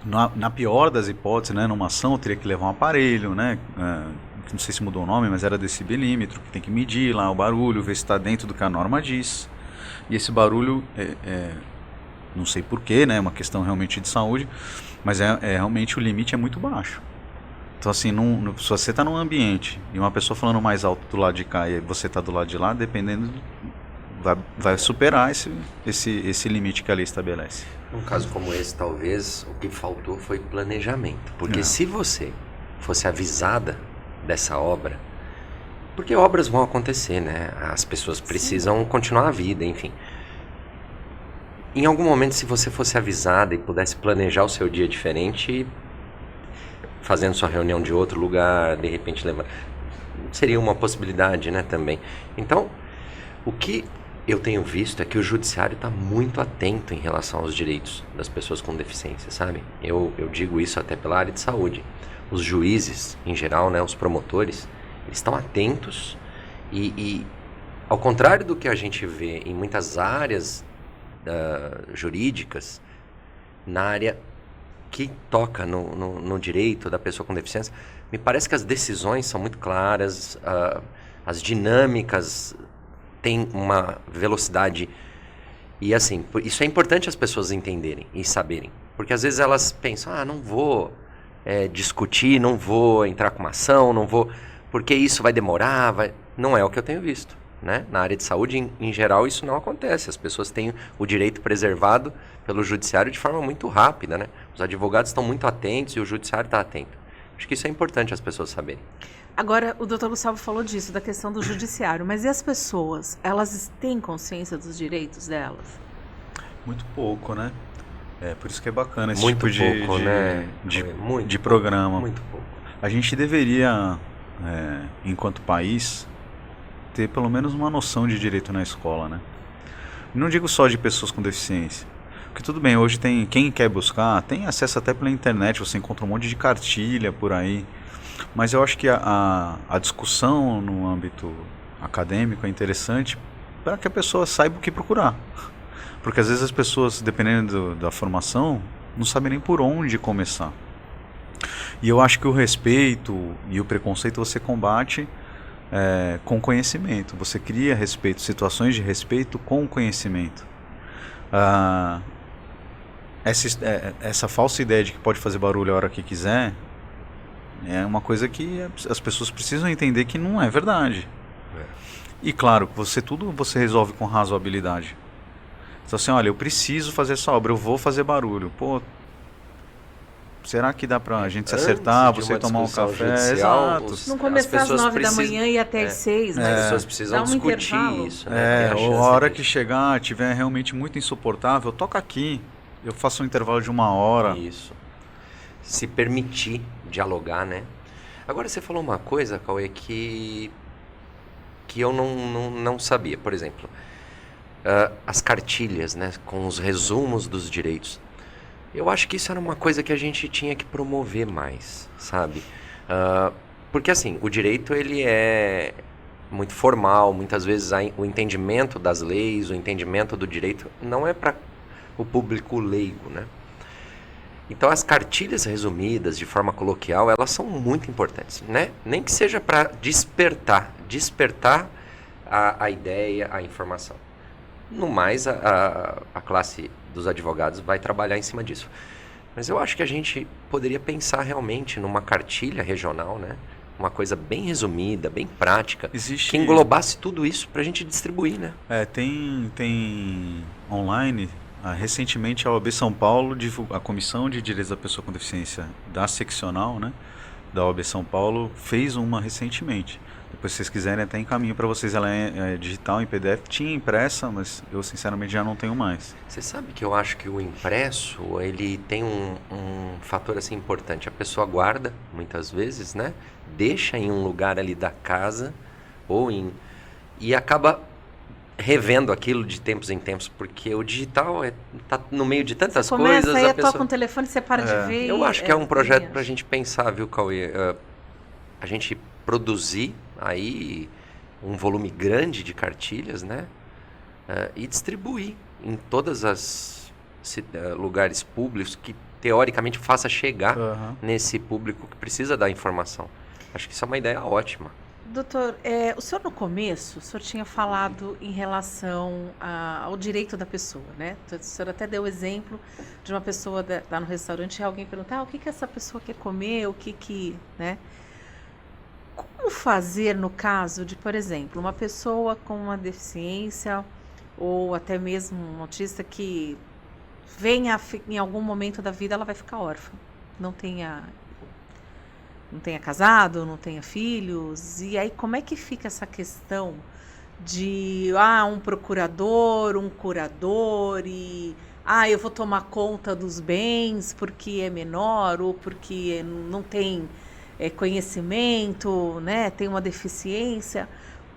na pior das hipóteses, né, numa ação, eu teria que levar um aparelho, né, não sei se mudou o nome, mas era decibelímetro, que tem que medir lá o barulho, ver se está dentro do que a norma diz. E esse barulho, não sei porquê, né, é uma questão realmente de saúde, mas realmente o limite é muito baixo. Então, assim, se você está num ambiente e uma pessoa falando mais alto do lado de cá e você está do lado de lá, dependendo, vai superar esse limite que a lei estabelece. Num caso como esse, talvez, o que faltou foi planejamento. Porque se você fosse avisada dessa obra, porque obras vão acontecer, né? As pessoas precisam continuar a vida, enfim. Em algum momento, se você fosse avisada e pudesse planejar o seu dia diferente, fazendo sua reunião de outro lugar, de repente levar... Seria uma possibilidade, né, também. Então, o que eu tenho visto é que o judiciário está muito atento em relação aos direitos das pessoas com deficiência, sabe? Eu digo isso até pela área de saúde. Os juízes, em geral, né, os promotores, eles estão atentos e ao contrário do que a gente vê em muitas áreas jurídicas, na área que toca no direito da pessoa com deficiência, me parece que as decisões são muito claras, as dinâmicas têm uma velocidade e assim, isso é importante as pessoas entenderem e saberem, porque às vezes elas pensam, não vou discutir, não vou entrar com uma ação, não vou, porque isso vai demorar, não é o que eu tenho visto, né? Na área de saúde, em geral, isso não acontece, as pessoas têm o direito preservado pelo judiciário de forma muito rápida, né? Os advogados estão muito atentos e o judiciário está atento. Acho que isso é importante as pessoas saberem. Agora, o doutor Gustavo falou disso, da questão do judiciário, mas e as pessoas? Elas têm consciência dos direitos delas? Muito pouco, né? Por isso que é bacana esse muito tipo pouco, né? de programa. Muito pouco. A gente deveria, enquanto país, ter pelo menos uma noção de direito na escola, né? Não digo só de pessoas com deficiência. Porque tudo bem, hoje quem quer buscar, tem acesso até pela internet, você encontra um monte de cartilha por aí. Mas eu acho que a discussão no âmbito acadêmico é interessante para que a pessoa saiba o que procurar. Porque às vezes as pessoas, dependendo da formação, não sabem nem por onde começar. E eu acho que o respeito e o preconceito você combate com conhecimento. Você cria respeito, situações de respeito com conhecimento. Essa falsa ideia de que pode fazer barulho a hora que quiser é uma coisa que as pessoas precisam entender que não é verdade. E claro, tudo você resolve com razoabilidade. Então assim, olha, eu preciso fazer essa obra, eu vou fazer barulho. Pô, será que dá pra gente se acertar, Antes de você uma tomar um discussão café? judicial, Exato. Não começar às 9 da manhã e até às 6, As né? pessoas precisam Dá um discutir intervalo. isso, né? Ter Ou a chance hora de- que chegar, tiver realmente muito insuportável, toca aqui. Eu faço um intervalo de 1 hora. Isso. Se permitir dialogar, né? Agora, você falou uma coisa, Cauê, que eu não sabia. Por exemplo, as cartilhas, né? Com os resumos dos direitos. Eu acho que isso era uma coisa que a gente tinha que promover mais, sabe? Porque, assim, o direito, ele é muito formal. Muitas vezes o entendimento das leis, o entendimento do direito não é para o público leigo, né? Então, as cartilhas resumidas, de forma coloquial, elas são muito importantes, né? Nem que seja para despertar a ideia, a informação. No mais, a classe dos advogados vai trabalhar em cima disso. Mas eu acho que a gente poderia pensar realmente numa cartilha regional, né? Uma coisa bem resumida, bem prática, que englobasse tudo isso para a gente distribuir, né? Tem online. Recentemente a OAB São Paulo, a Comissão de Direitos da Pessoa com Deficiência da seccional, né, da OAB São Paulo, fez uma recentemente. Depois, se vocês quiserem, até encaminho para vocês. Ela é digital, em PDF. Tinha impressa, mas eu sinceramente já não tenho mais. Você sabe que eu acho que o impresso, ele tem um fator assim importante. A pessoa guarda, muitas vezes, né? Deixa em um lugar ali da casa e acaba revendo aquilo de tempos em tempos, porque o digital tá no meio de tantas você começa, coisas. Aí toca um telefone, você para de ver. Eu acho que é um projeto para a gente pensar, viu, Cauê? A gente produzir aí um volume grande de cartilhas, né? E distribuir em todas as lugares públicos que teoricamente faça chegar nesse público que precisa da informação. Acho que isso é uma ideia ótima. Doutor, o senhor no começo, o senhor tinha falado em relação ao direito da pessoa, né? O senhor até deu o exemplo de uma pessoa lá no restaurante e alguém perguntar o que essa pessoa quer comer, né? Como fazer no caso de, por exemplo, uma pessoa com uma deficiência ou até mesmo um autista que venha em algum momento da vida ela vai ficar órfã, não tenha casado, não tenha filhos, e aí como é que fica essa questão de um procurador, um curador e eu vou tomar conta dos bens porque é menor ou porque não tem conhecimento, né, tem uma deficiência.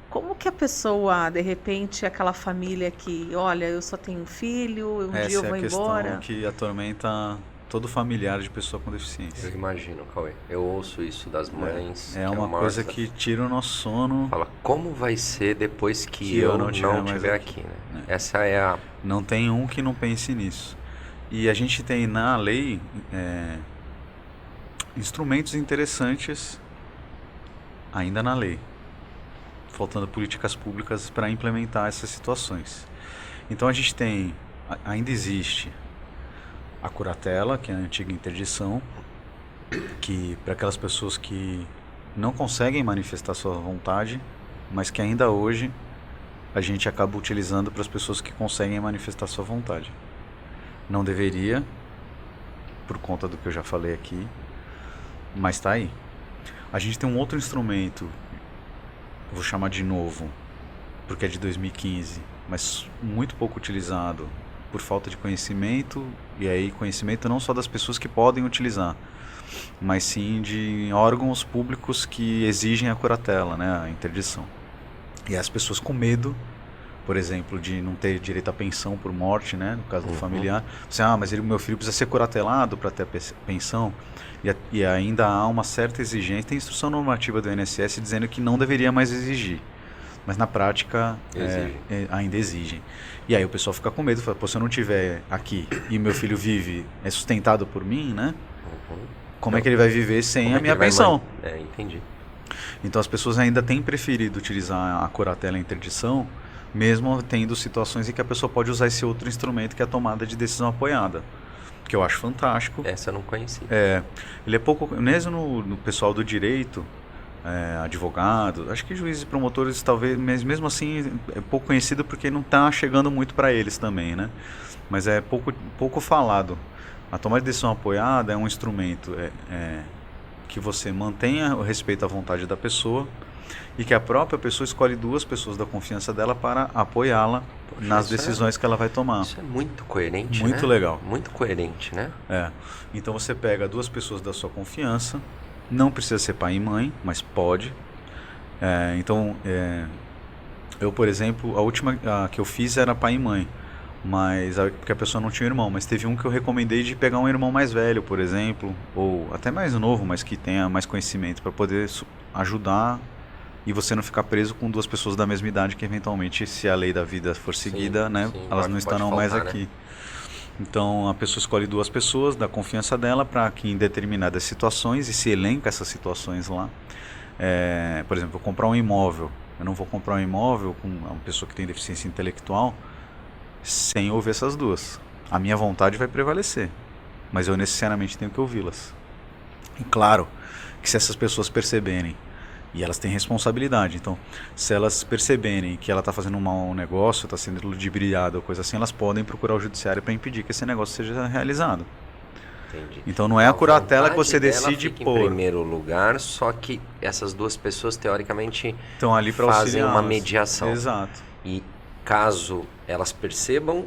Como que a pessoa, de repente, aquela família que, olha, eu só tenho um filho, dia eu vou embora. Essa é a questão que atormenta todo familiar de pessoa com deficiência. Eu imagino, Cauê. Eu ouço isso das mães. É uma coisa que tira o nosso sono. Fala, como vai ser depois que eu não estiver aqui, né? Essa é a... Não tem um que não pense nisso. E a gente tem na lei instrumentos interessantes ainda na lei, faltando políticas públicas para implementar essas situações. Então a gente ainda existe a curatela, que é a antiga interdição, que para aquelas pessoas que não conseguem manifestar sua vontade, mas que ainda hoje a gente acaba utilizando para as pessoas que conseguem manifestar sua vontade. Não deveria, por conta do que eu já falei aqui, mas está aí. A gente tem um outro instrumento, vou chamar de novo, porque é de 2015, mas muito pouco utilizado por falta de conhecimento, e aí conhecimento não só das pessoas que podem utilizar, mas sim de órgãos públicos que exigem a curatela, né, a interdição. E as pessoas com medo, por exemplo, de não ter direito à pensão por morte, né, no caso do familiar, você, mas meu filho precisa ser curatelado para ter a pensão, e ainda há uma certa exigência, tem instrução normativa do INSS dizendo que não deveria mais exigir, mas na prática ainda exigem. E aí o pessoal fica com medo, fala, se eu não estiver aqui e meu filho vive, é sustentado por mim, né, como é que ele vai viver sem a minha pensão? Entendi. Então as pessoas ainda têm preferido utilizar a curatela e a interdição, mesmo tendo situações em que a pessoa pode usar esse outro instrumento que é a tomada de decisão apoiada, que eu acho fantástico. Essa eu não conhecia. Ele é pouco, mesmo no pessoal do direito, advogados, acho que juízes e promotores talvez, mas mesmo assim é pouco conhecido porque não está chegando muito para eles também, né? Mas é pouco falado. A tomada de decisão apoiada é um instrumento que você mantenha o respeito à vontade da pessoa e que a própria pessoa escolhe 2 pessoas da confiança dela para apoiá-la nas decisões que ela vai tomar. Isso é muito coerente, Muito né? legal. Muito coerente, né? Então você pega 2 pessoas da sua confiança, não precisa ser pai e mãe, mas pode. Eu, por exemplo, a última que eu fiz era pai e mãe, mas porque a pessoa não tinha irmão, mas teve um que eu recomendei de pegar um irmão mais velho, por exemplo, ou até mais novo, mas que tenha mais conhecimento para poder ajudar e você não ficar preso com 2 pessoas da mesma idade que eventualmente, se a lei da vida for seguida, né, elas não estarão mais aqui. Né? Então a pessoa escolhe 2 pessoas da confiança dela para que em determinadas situações, e se elenca essas situações lá, por exemplo, eu comprar um imóvel, eu não vou comprar um imóvel com uma pessoa que tem deficiência intelectual sem ouvir essas 2. A minha vontade vai prevalecer, mas eu necessariamente tenho que ouvi-las. E claro que se essas pessoas perceberem, e elas têm responsabilidade, então se elas perceberem que ela está fazendo um mau negócio, está sendo ludibriada ou coisa assim, elas podem procurar o judiciário para impedir que esse negócio seja realizado. Entendi. Então não é a curatela que você decide pôr. Em primeiro lugar, só que essas 2 pessoas teoricamente estão ali para fazem uma mediação. Exato. E caso elas percebam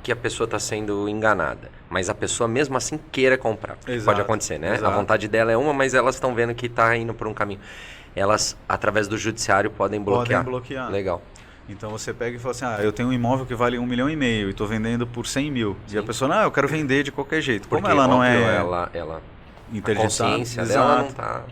que a pessoa está sendo enganada, mas a pessoa mesmo assim queira comprar, pode acontecer, né? Exato. A vontade dela é uma, mas elas estão vendo que está indo por um caminho. Elas, através do judiciário, podem bloquear. Legal. Então você pega e fala assim, eu tenho um imóvel que vale 1,5 milhão e estou vendendo por 100 mil. Sim. E a pessoa, eu quero vender de qualquer jeito. Porque, como ela não ela a consciência dela não está...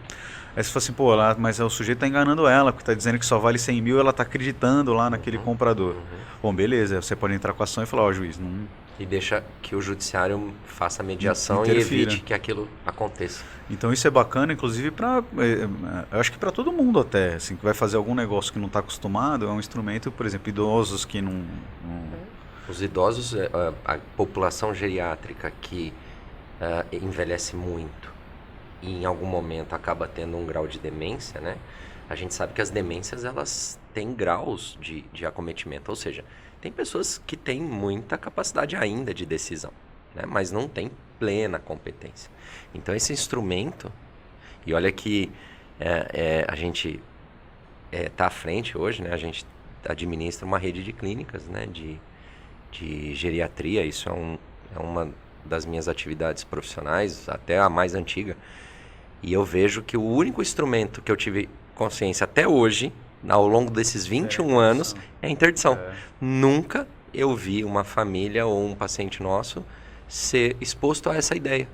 Aí você fala assim, mas o sujeito está enganando ela, porque está dizendo que só vale 100 mil, ela está acreditando lá naquele comprador. Bom, beleza, você pode entrar com a ação e falar, juiz, não... E deixa que o judiciário faça a mediação e evite que aquilo aconteça. Então isso é bacana, inclusive, eu acho que para todo mundo até, assim, que vai fazer algum negócio que não está acostumado, é um instrumento, por exemplo, idosos que não... Os idosos, a população geriátrica que envelhece muito e em algum momento acaba tendo um grau de demência, né? A gente sabe que as demências, elas têm graus de acometimento, ou seja, tem pessoas que têm muita capacidade ainda de decisão, né? Mas não têm plena competência. Então esse instrumento, e olha que a gente está à frente hoje, né? A gente administra uma rede de clínicas, né? de geriatria, isso é uma das minhas atividades profissionais, até a mais antiga, e eu vejo que o único instrumento que eu tive consciência até hoje, ao longo desses 21 anos, é a interdição. Nunca eu vi uma família ou um paciente nosso ser exposto a essa ideia.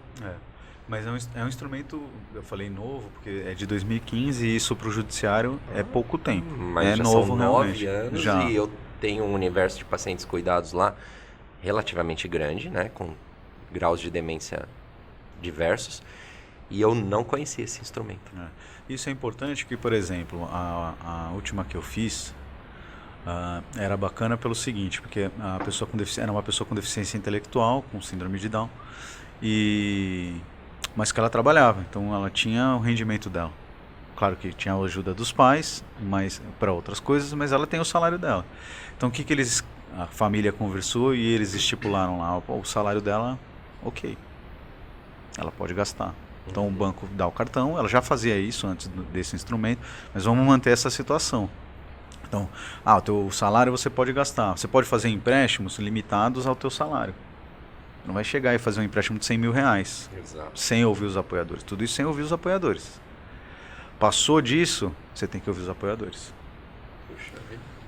Mas é um instrumento, eu falei novo, porque é de 2015 e isso para o judiciário é pouco tempo. Mas já novo são 9 anos já. E eu tenho um universo de pacientes cuidados lá relativamente grande, né, com graus de demência diversos, e eu não conhecia esse instrumento. Isso é importante que, por exemplo, a última que eu fiz era bacana pelo seguinte, porque a pessoa era uma pessoa com deficiência intelectual, com síndrome de Down, mas que ela trabalhava, então ela tinha o rendimento dela. Claro que tinha a ajuda dos pais, mas para outras coisas, mas ela tem o salário dela. Então a família conversou e eles estipularam lá, o salário dela, ok, ela pode gastar. Então o banco dá o cartão, ela já fazia isso antes desse instrumento, mas vamos manter essa situação. Então, o teu salário você pode gastar, você pode fazer empréstimos limitados ao teu salário. Não vai chegar e fazer um empréstimo de 100 mil reais, sem ouvir os apoiadores. Tudo isso sem ouvir os apoiadores. Passou disso, você tem que ouvir os apoiadores.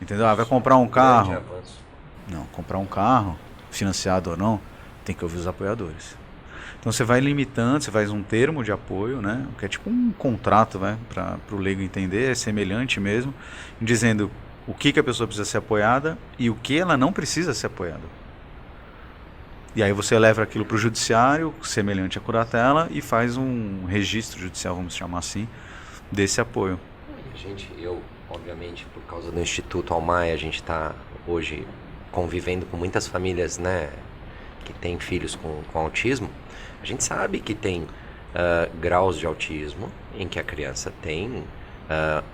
Entendeu? Vai comprar um carro. Não, comprar um carro, financiado ou não, tem que ouvir os apoiadores. Então você vai limitando, você faz um termo de apoio, né? Que é tipo um contrato, para o leigo entender, é semelhante mesmo, dizendo o que a pessoa precisa ser apoiada e o que ela não precisa ser apoiada. E aí você leva aquilo para o judiciário, semelhante à curatela, e faz um registro judicial, vamos chamar assim, desse apoio. Eu, obviamente, por causa do Instituto Almaia, a gente está hoje convivendo com muitas famílias, né, que têm filhos com autismo. A gente sabe que tem graus de autismo em que a criança tem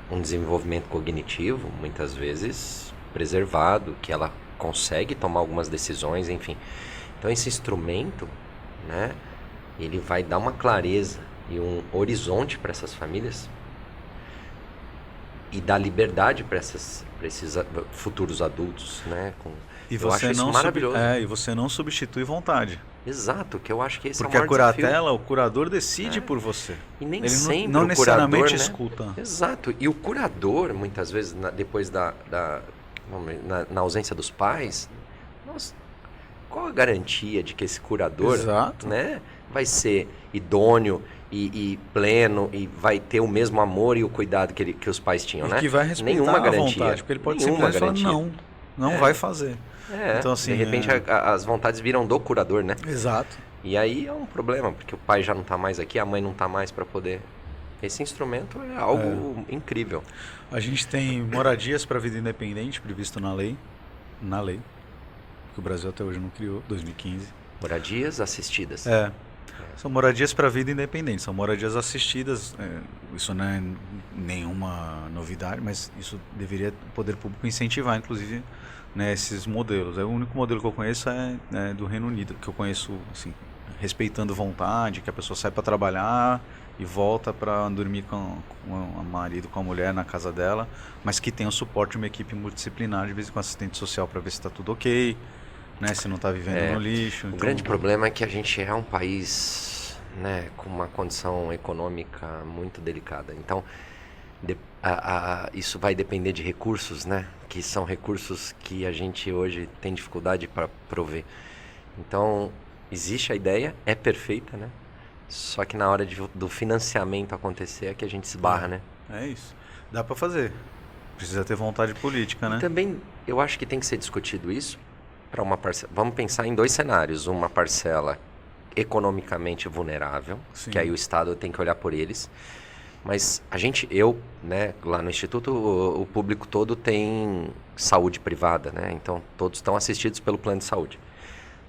um desenvolvimento cognitivo, muitas vezes preservado, que ela consegue tomar algumas decisões, enfim. Então esse instrumento, né, ele vai dar uma clareza e um horizonte para essas famílias e dar liberdade para esses futuros adultos, né? E eu acho isso maravilhoso. E você não substitui vontade. Exato, que eu acho que esse Porque é o maior desafio. o curador decide por você. E nem Ele sempre não o necessariamente curador, né? escuta. Exato. E o curador, muitas vezes, depois na ausência dos pais, nossa, qual a garantia de que esse curador, Exato. né, vai ser idôneo e pleno e vai ter o mesmo amor e o cuidado que os pais tinham, né? Que vai respeitar Nenhuma a garantia. vontade, porque ele pode Nenhuma simplesmente falar não vai fazer. Então, assim, de repente as vontades viram do curador, né? Exato. E aí é um problema, porque o pai já não está mais aqui, a mãe não está mais para poder... Esse instrumento é algo incrível. A gente tem moradias para vida independente previsto na lei, que o Brasil até hoje não criou, 2015. Moradias assistidas. São moradias para vida independente, são moradias assistidas. Isso não é nenhuma novidade, mas isso deveria o poder público incentivar, inclusive, né, esses modelos. O único modelo que eu conheço é do Reino Unido, que eu conheço assim, respeitando vontade, que a pessoa sai para trabalhar e volta para dormir com o marido, com a mulher na casa dela, mas que tem o suporte de uma equipe multidisciplinar, de vez em quando assistente social, para ver se está tudo ok, né, se não está vivendo no lixo. O grande problema é que a gente é um país, né, com uma condição econômica muito delicada. Então, isso vai depender de recursos, né, que são recursos que a gente hoje tem dificuldade para prover. Então, existe a ideia, é perfeita, né? Só que na hora do financiamento acontecer é que a gente esbarra, né? É isso. Dá para fazer. Precisa ter vontade política, né? E também, eu acho que tem que ser discutido isso para uma parcela. Vamos pensar em dois cenários. Uma parcela economicamente vulnerável, Sim. que aí o Estado tem que olhar por eles. Mas né, lá no Instituto, o público todo tem saúde privada, né? Então, todos estão assistidos pelo plano de saúde.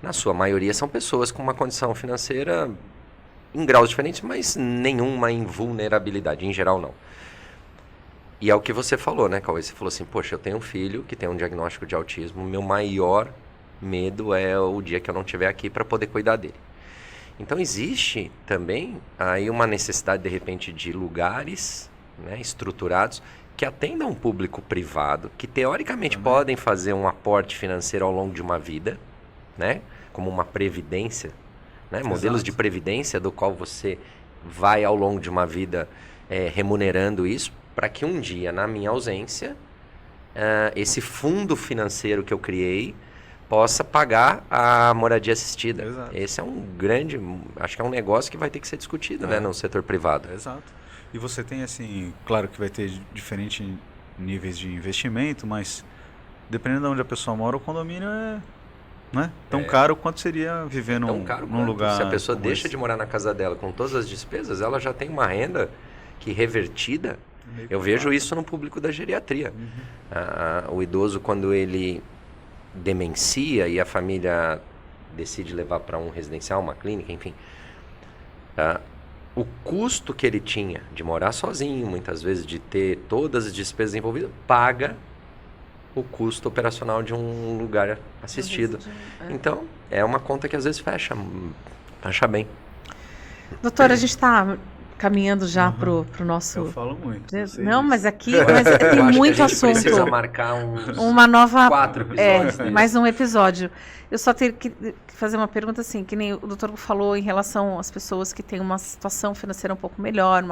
Na sua maioria, são pessoas com uma condição financeira em graus diferentes, mas nenhuma em vulnerabilidade, em geral não. E é o que você falou, né, Cauê? Você falou assim, poxa, eu tenho um filho que tem um diagnóstico de autismo, meu maior medo é o dia que eu não estiver aqui para poder cuidar dele. Então existe também aí uma necessidade, de repente, de lugares, né, estruturados que atendam um público privado, que teoricamente podem fazer um aporte financeiro ao longo de uma vida, né, como uma previdência, né, modelos de previdência do qual você vai ao longo de uma vida remunerando isso, para que um dia, na minha ausência, esse fundo financeiro que eu criei possa pagar a moradia assistida. Exato. Esse é um grande, acho que é um negócio que vai ter que ser discutido, né, no setor privado. Exato. E você tem assim, claro que vai ter diferentes níveis de investimento, mas dependendo de onde a pessoa mora, o condomínio não é tão caro quanto seria viver num lugar. Se a pessoa deixa de morar na casa dela com todas as despesas, ela já tem uma renda que revertida. Eu vejo isso no público da geriatria. O idoso, quando ele demencia e a família decide levar para um residencial, uma clínica, enfim, o custo que ele tinha de morar sozinho, muitas vezes de ter todas as despesas envolvidas, paga o custo operacional de um lugar assistido. Então, é uma conta que às vezes fecha bem. Doutora, a gente está caminhando já para o nosso... Eu falo muito. Não, mas aqui tem muito assunto. Precisa marcar uma nova 4 episódios. Mais um episódio. Eu só tenho que fazer uma pergunta assim, que nem o doutor falou em relação às pessoas que têm uma situação financeira um pouco melhor,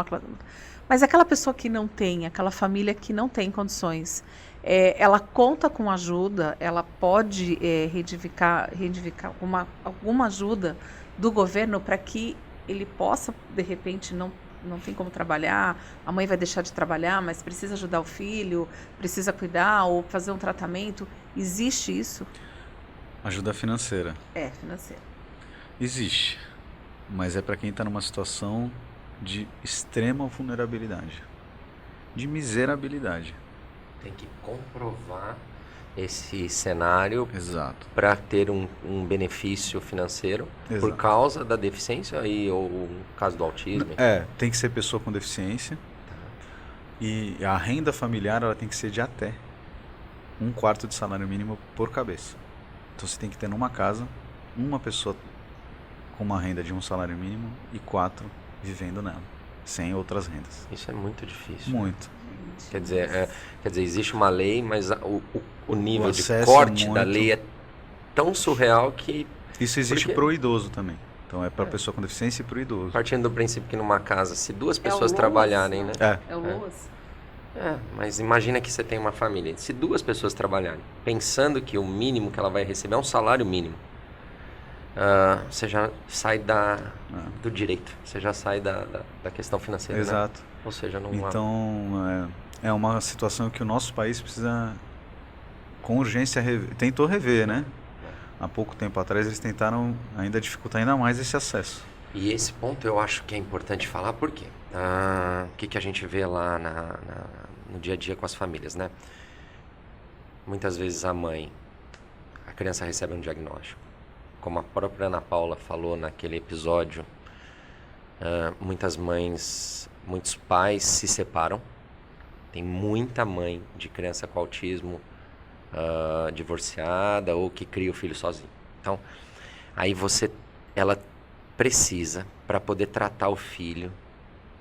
mas aquela pessoa que não tem, aquela família que não tem condições, ela conta com ajuda, ela pode reivindicar alguma ajuda do governo para que ele possa, de repente, não tem como trabalhar, a mãe vai deixar de trabalhar, mas precisa ajudar o filho, precisa cuidar ou fazer um tratamento. Existe isso? Ajuda financeira. Financeira. Existe, mas é para quem está numa situação de extrema vulnerabilidade, de miserabilidade. Tem que comprovar esse cenário para ter um benefício financeiro. Exato. Por causa da deficiência ou no caso do autismo. Tem que ser pessoa com deficiência. E a renda familiar ela tem que ser de até 1/4 de salário mínimo por cabeça. Então você tem que ter numa casa uma pessoa com uma renda de um salário mínimo e 4 vivendo nela, sem outras rendas. Isso é muito difícil. Muito. Quer dizer, existe uma lei, mas o nível de acesso corte muito. da lei é tão surreal que, Isso existe Porque- pro idoso também. Então é para pessoa com deficiência e pro idoso. partindo do princípio que numa casa, se duas o pessoas Loas, trabalharem, né? É o Loas? Mas imagina que você tem uma família. Se duas pessoas trabalharem, pensando que o mínimo que ela vai receber é um salário mínimo, você já sai do direito, você já sai da questão financeira, né? Exato. Ou seja, não há... Então é uma situação que o nosso país precisa com urgência tentou rever, né? Há pouco tempo atrás eles tentaram ainda dificultar ainda mais esse acesso. E esse ponto eu acho que é importante falar, por quê? O que a gente vê lá no dia a dia com as famílias, né? Muitas vezes a criança recebe um diagnóstico. Como a própria Ana Paula falou naquele episódio, muitas mães, muitos pais se separam. Tem muita mãe de criança com autismo divorciada ou que cria o filho sozinho. Então, aí ela precisa, para poder tratar o filho,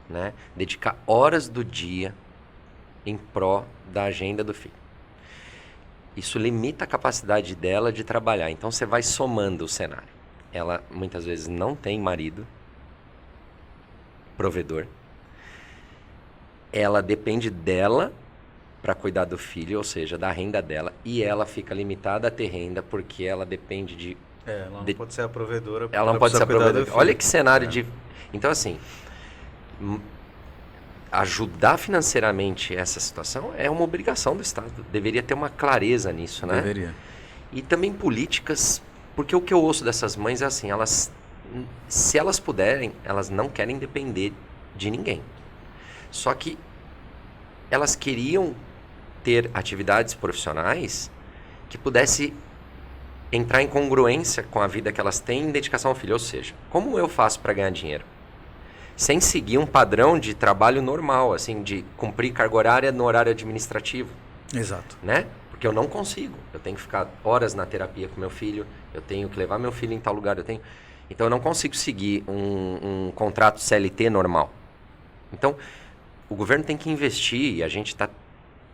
né, dedicar horas do dia em pró da agenda do filho. Isso limita a capacidade dela de trabalhar. Então você vai somando o cenário. Ela muitas vezes não tem marido, provedor. Ela depende dela para cuidar do filho, ou seja, da renda dela. E ela fica limitada a ter renda porque ela depende de... Ela não pode ser a provedora. Ela não pode ser a provedora. Olha que cenário de... Então, assim, ajudar financeiramente essa situação é uma obrigação do Estado. Deveria ter uma clareza nisso, né? Deveria. E também políticas, porque o que eu ouço dessas mães é assim, se elas puderem, elas não querem depender de ninguém. Só que elas queriam ter atividades profissionais que pudesse entrar em congruência com a vida que elas têm em dedicação ao filho. Ou seja, como eu faço para ganhar dinheiro? Sem seguir um padrão de trabalho normal, assim, de cumprir carga horária no horário administrativo. Exato. Né? Porque eu não consigo. Eu tenho que ficar horas na terapia com meu filho, eu tenho que levar meu filho em tal lugar, então eu não consigo seguir um contrato CLT normal. Então, o governo tem que investir, e a gente está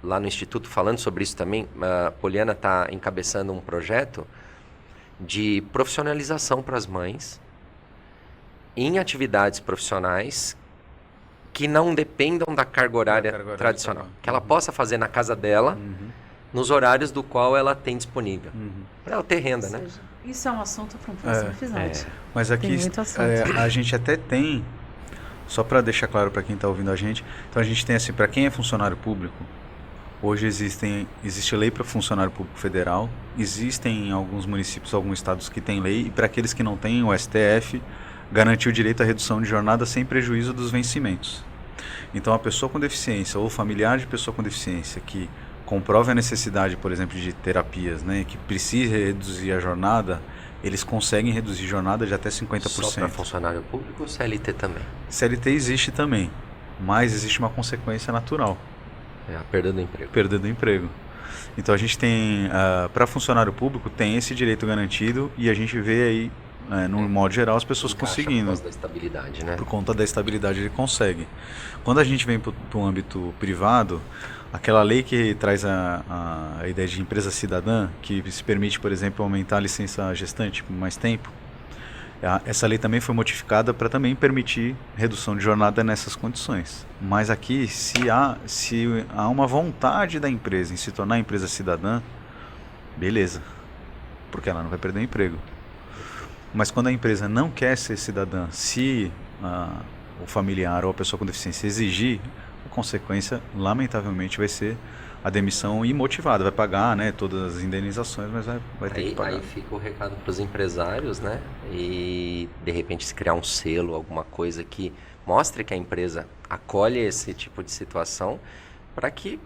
lá no Instituto falando sobre isso também. A Poliana está encabeçando um projeto de profissionalização para as mães em atividades profissionais que não dependam da carga horária tradicional. Que ela possa fazer na casa dela, nos horários do qual ela tem disponível. Para ela ter renda, né? Isso é um assunto para um próximo episódio. Mas aqui Tem muito assunto. a gente até tem, só para deixar claro para quem está ouvindo a gente, então a gente tem assim, para quem é funcionário público, hoje existe lei para funcionário público federal, existem em alguns municípios, alguns estados que têm lei, e para aqueles que não têm, o STF garantiu o direito à redução de jornada sem prejuízo dos vencimentos. Então a pessoa com deficiência ou familiar de pessoa com deficiência que comprove a necessidade, por exemplo, de terapias, né, que precisa reduzir a jornada, eles conseguem reduzir jornada de até 50%. Só para funcionário público ou CLT também? CLT existe também, mas existe uma consequência natural. A perda do emprego. Perda do emprego. Então a gente tem, para funcionário público, tem esse direito garantido e a gente vê aí, no modo geral, as pessoas conseguindo. Por causa da estabilidade, né? Por conta da estabilidade ele consegue. Quando a gente vem para o âmbito privado, aquela lei que traz a ideia de empresa cidadã, que se permite, por exemplo, aumentar a licença gestante por mais tempo, essa lei também foi modificada para também permitir redução de jornada nessas condições. Mas aqui, se há uma vontade da empresa em se tornar empresa cidadã, beleza, porque ela não vai perder o emprego. Mas quando a empresa não quer ser cidadã, se o familiar ou a pessoa com deficiência exigir, a consequência, lamentavelmente, vai ser a demissão imotivada. Vai pagar, né, todas as indenizações, mas vai ter que pagar. Aí fica o recado para os empresários, né? E, de repente, se criar um selo, alguma coisa que mostre que a empresa acolhe esse tipo de situação, para que,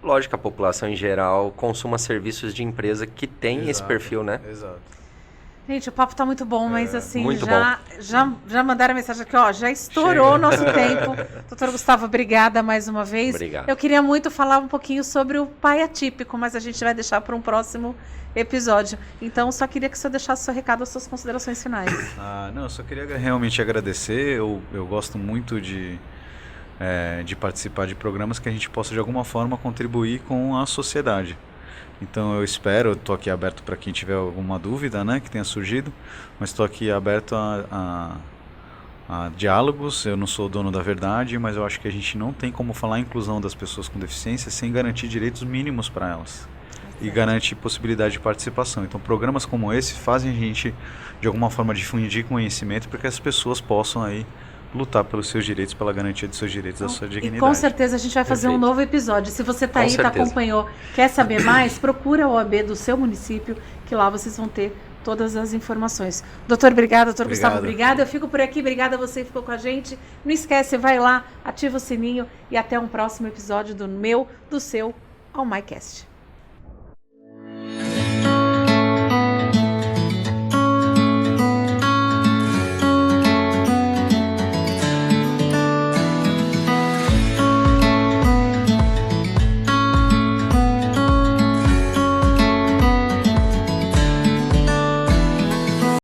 lógico, a população em geral consuma serviços de empresa que tem esse perfil, né? Exato. Gente, o papo tá muito bom, mas assim, muito já mandaram a mensagem aqui, ó, já estourou o nosso tempo. Doutor Gustavo, obrigada mais uma vez. Obrigado. Eu queria muito falar um pouquinho sobre o pai atípico, mas a gente vai deixar para um próximo episódio. Então, só queria que o senhor deixasse o seu recado, as suas considerações finais. Não, eu só queria realmente agradecer. Eu gosto muito de participar de programas que a gente possa, de alguma forma, contribuir com a sociedade. Então eu estou aqui aberto para quem tiver alguma dúvida, né, que tenha surgido, mas estou aqui aberto a diálogos. Eu não sou o dono da verdade, mas eu acho que a gente não tem como falar a inclusão das pessoas com deficiência sem garantir direitos mínimos para elas e garantir possibilidade de participação. Então programas como esse fazem a gente, de alguma forma, difundir conhecimento para que as pessoas possam aí lutar pelos seus direitos, pela garantia dos seus direitos, da sua dignidade. E com certeza a gente vai fazer um novo episódio. Se você está aí, acompanhou, quer saber mais, procura a OAB do seu município, que lá vocês vão ter todas as informações. Doutor, obrigado. Doutor Gustavo, obrigado. Eu fico por aqui. Obrigada a você que ficou com a gente. Não esquece, vai lá, ativa o sininho e até um próximo episódio do seu, All My Cast.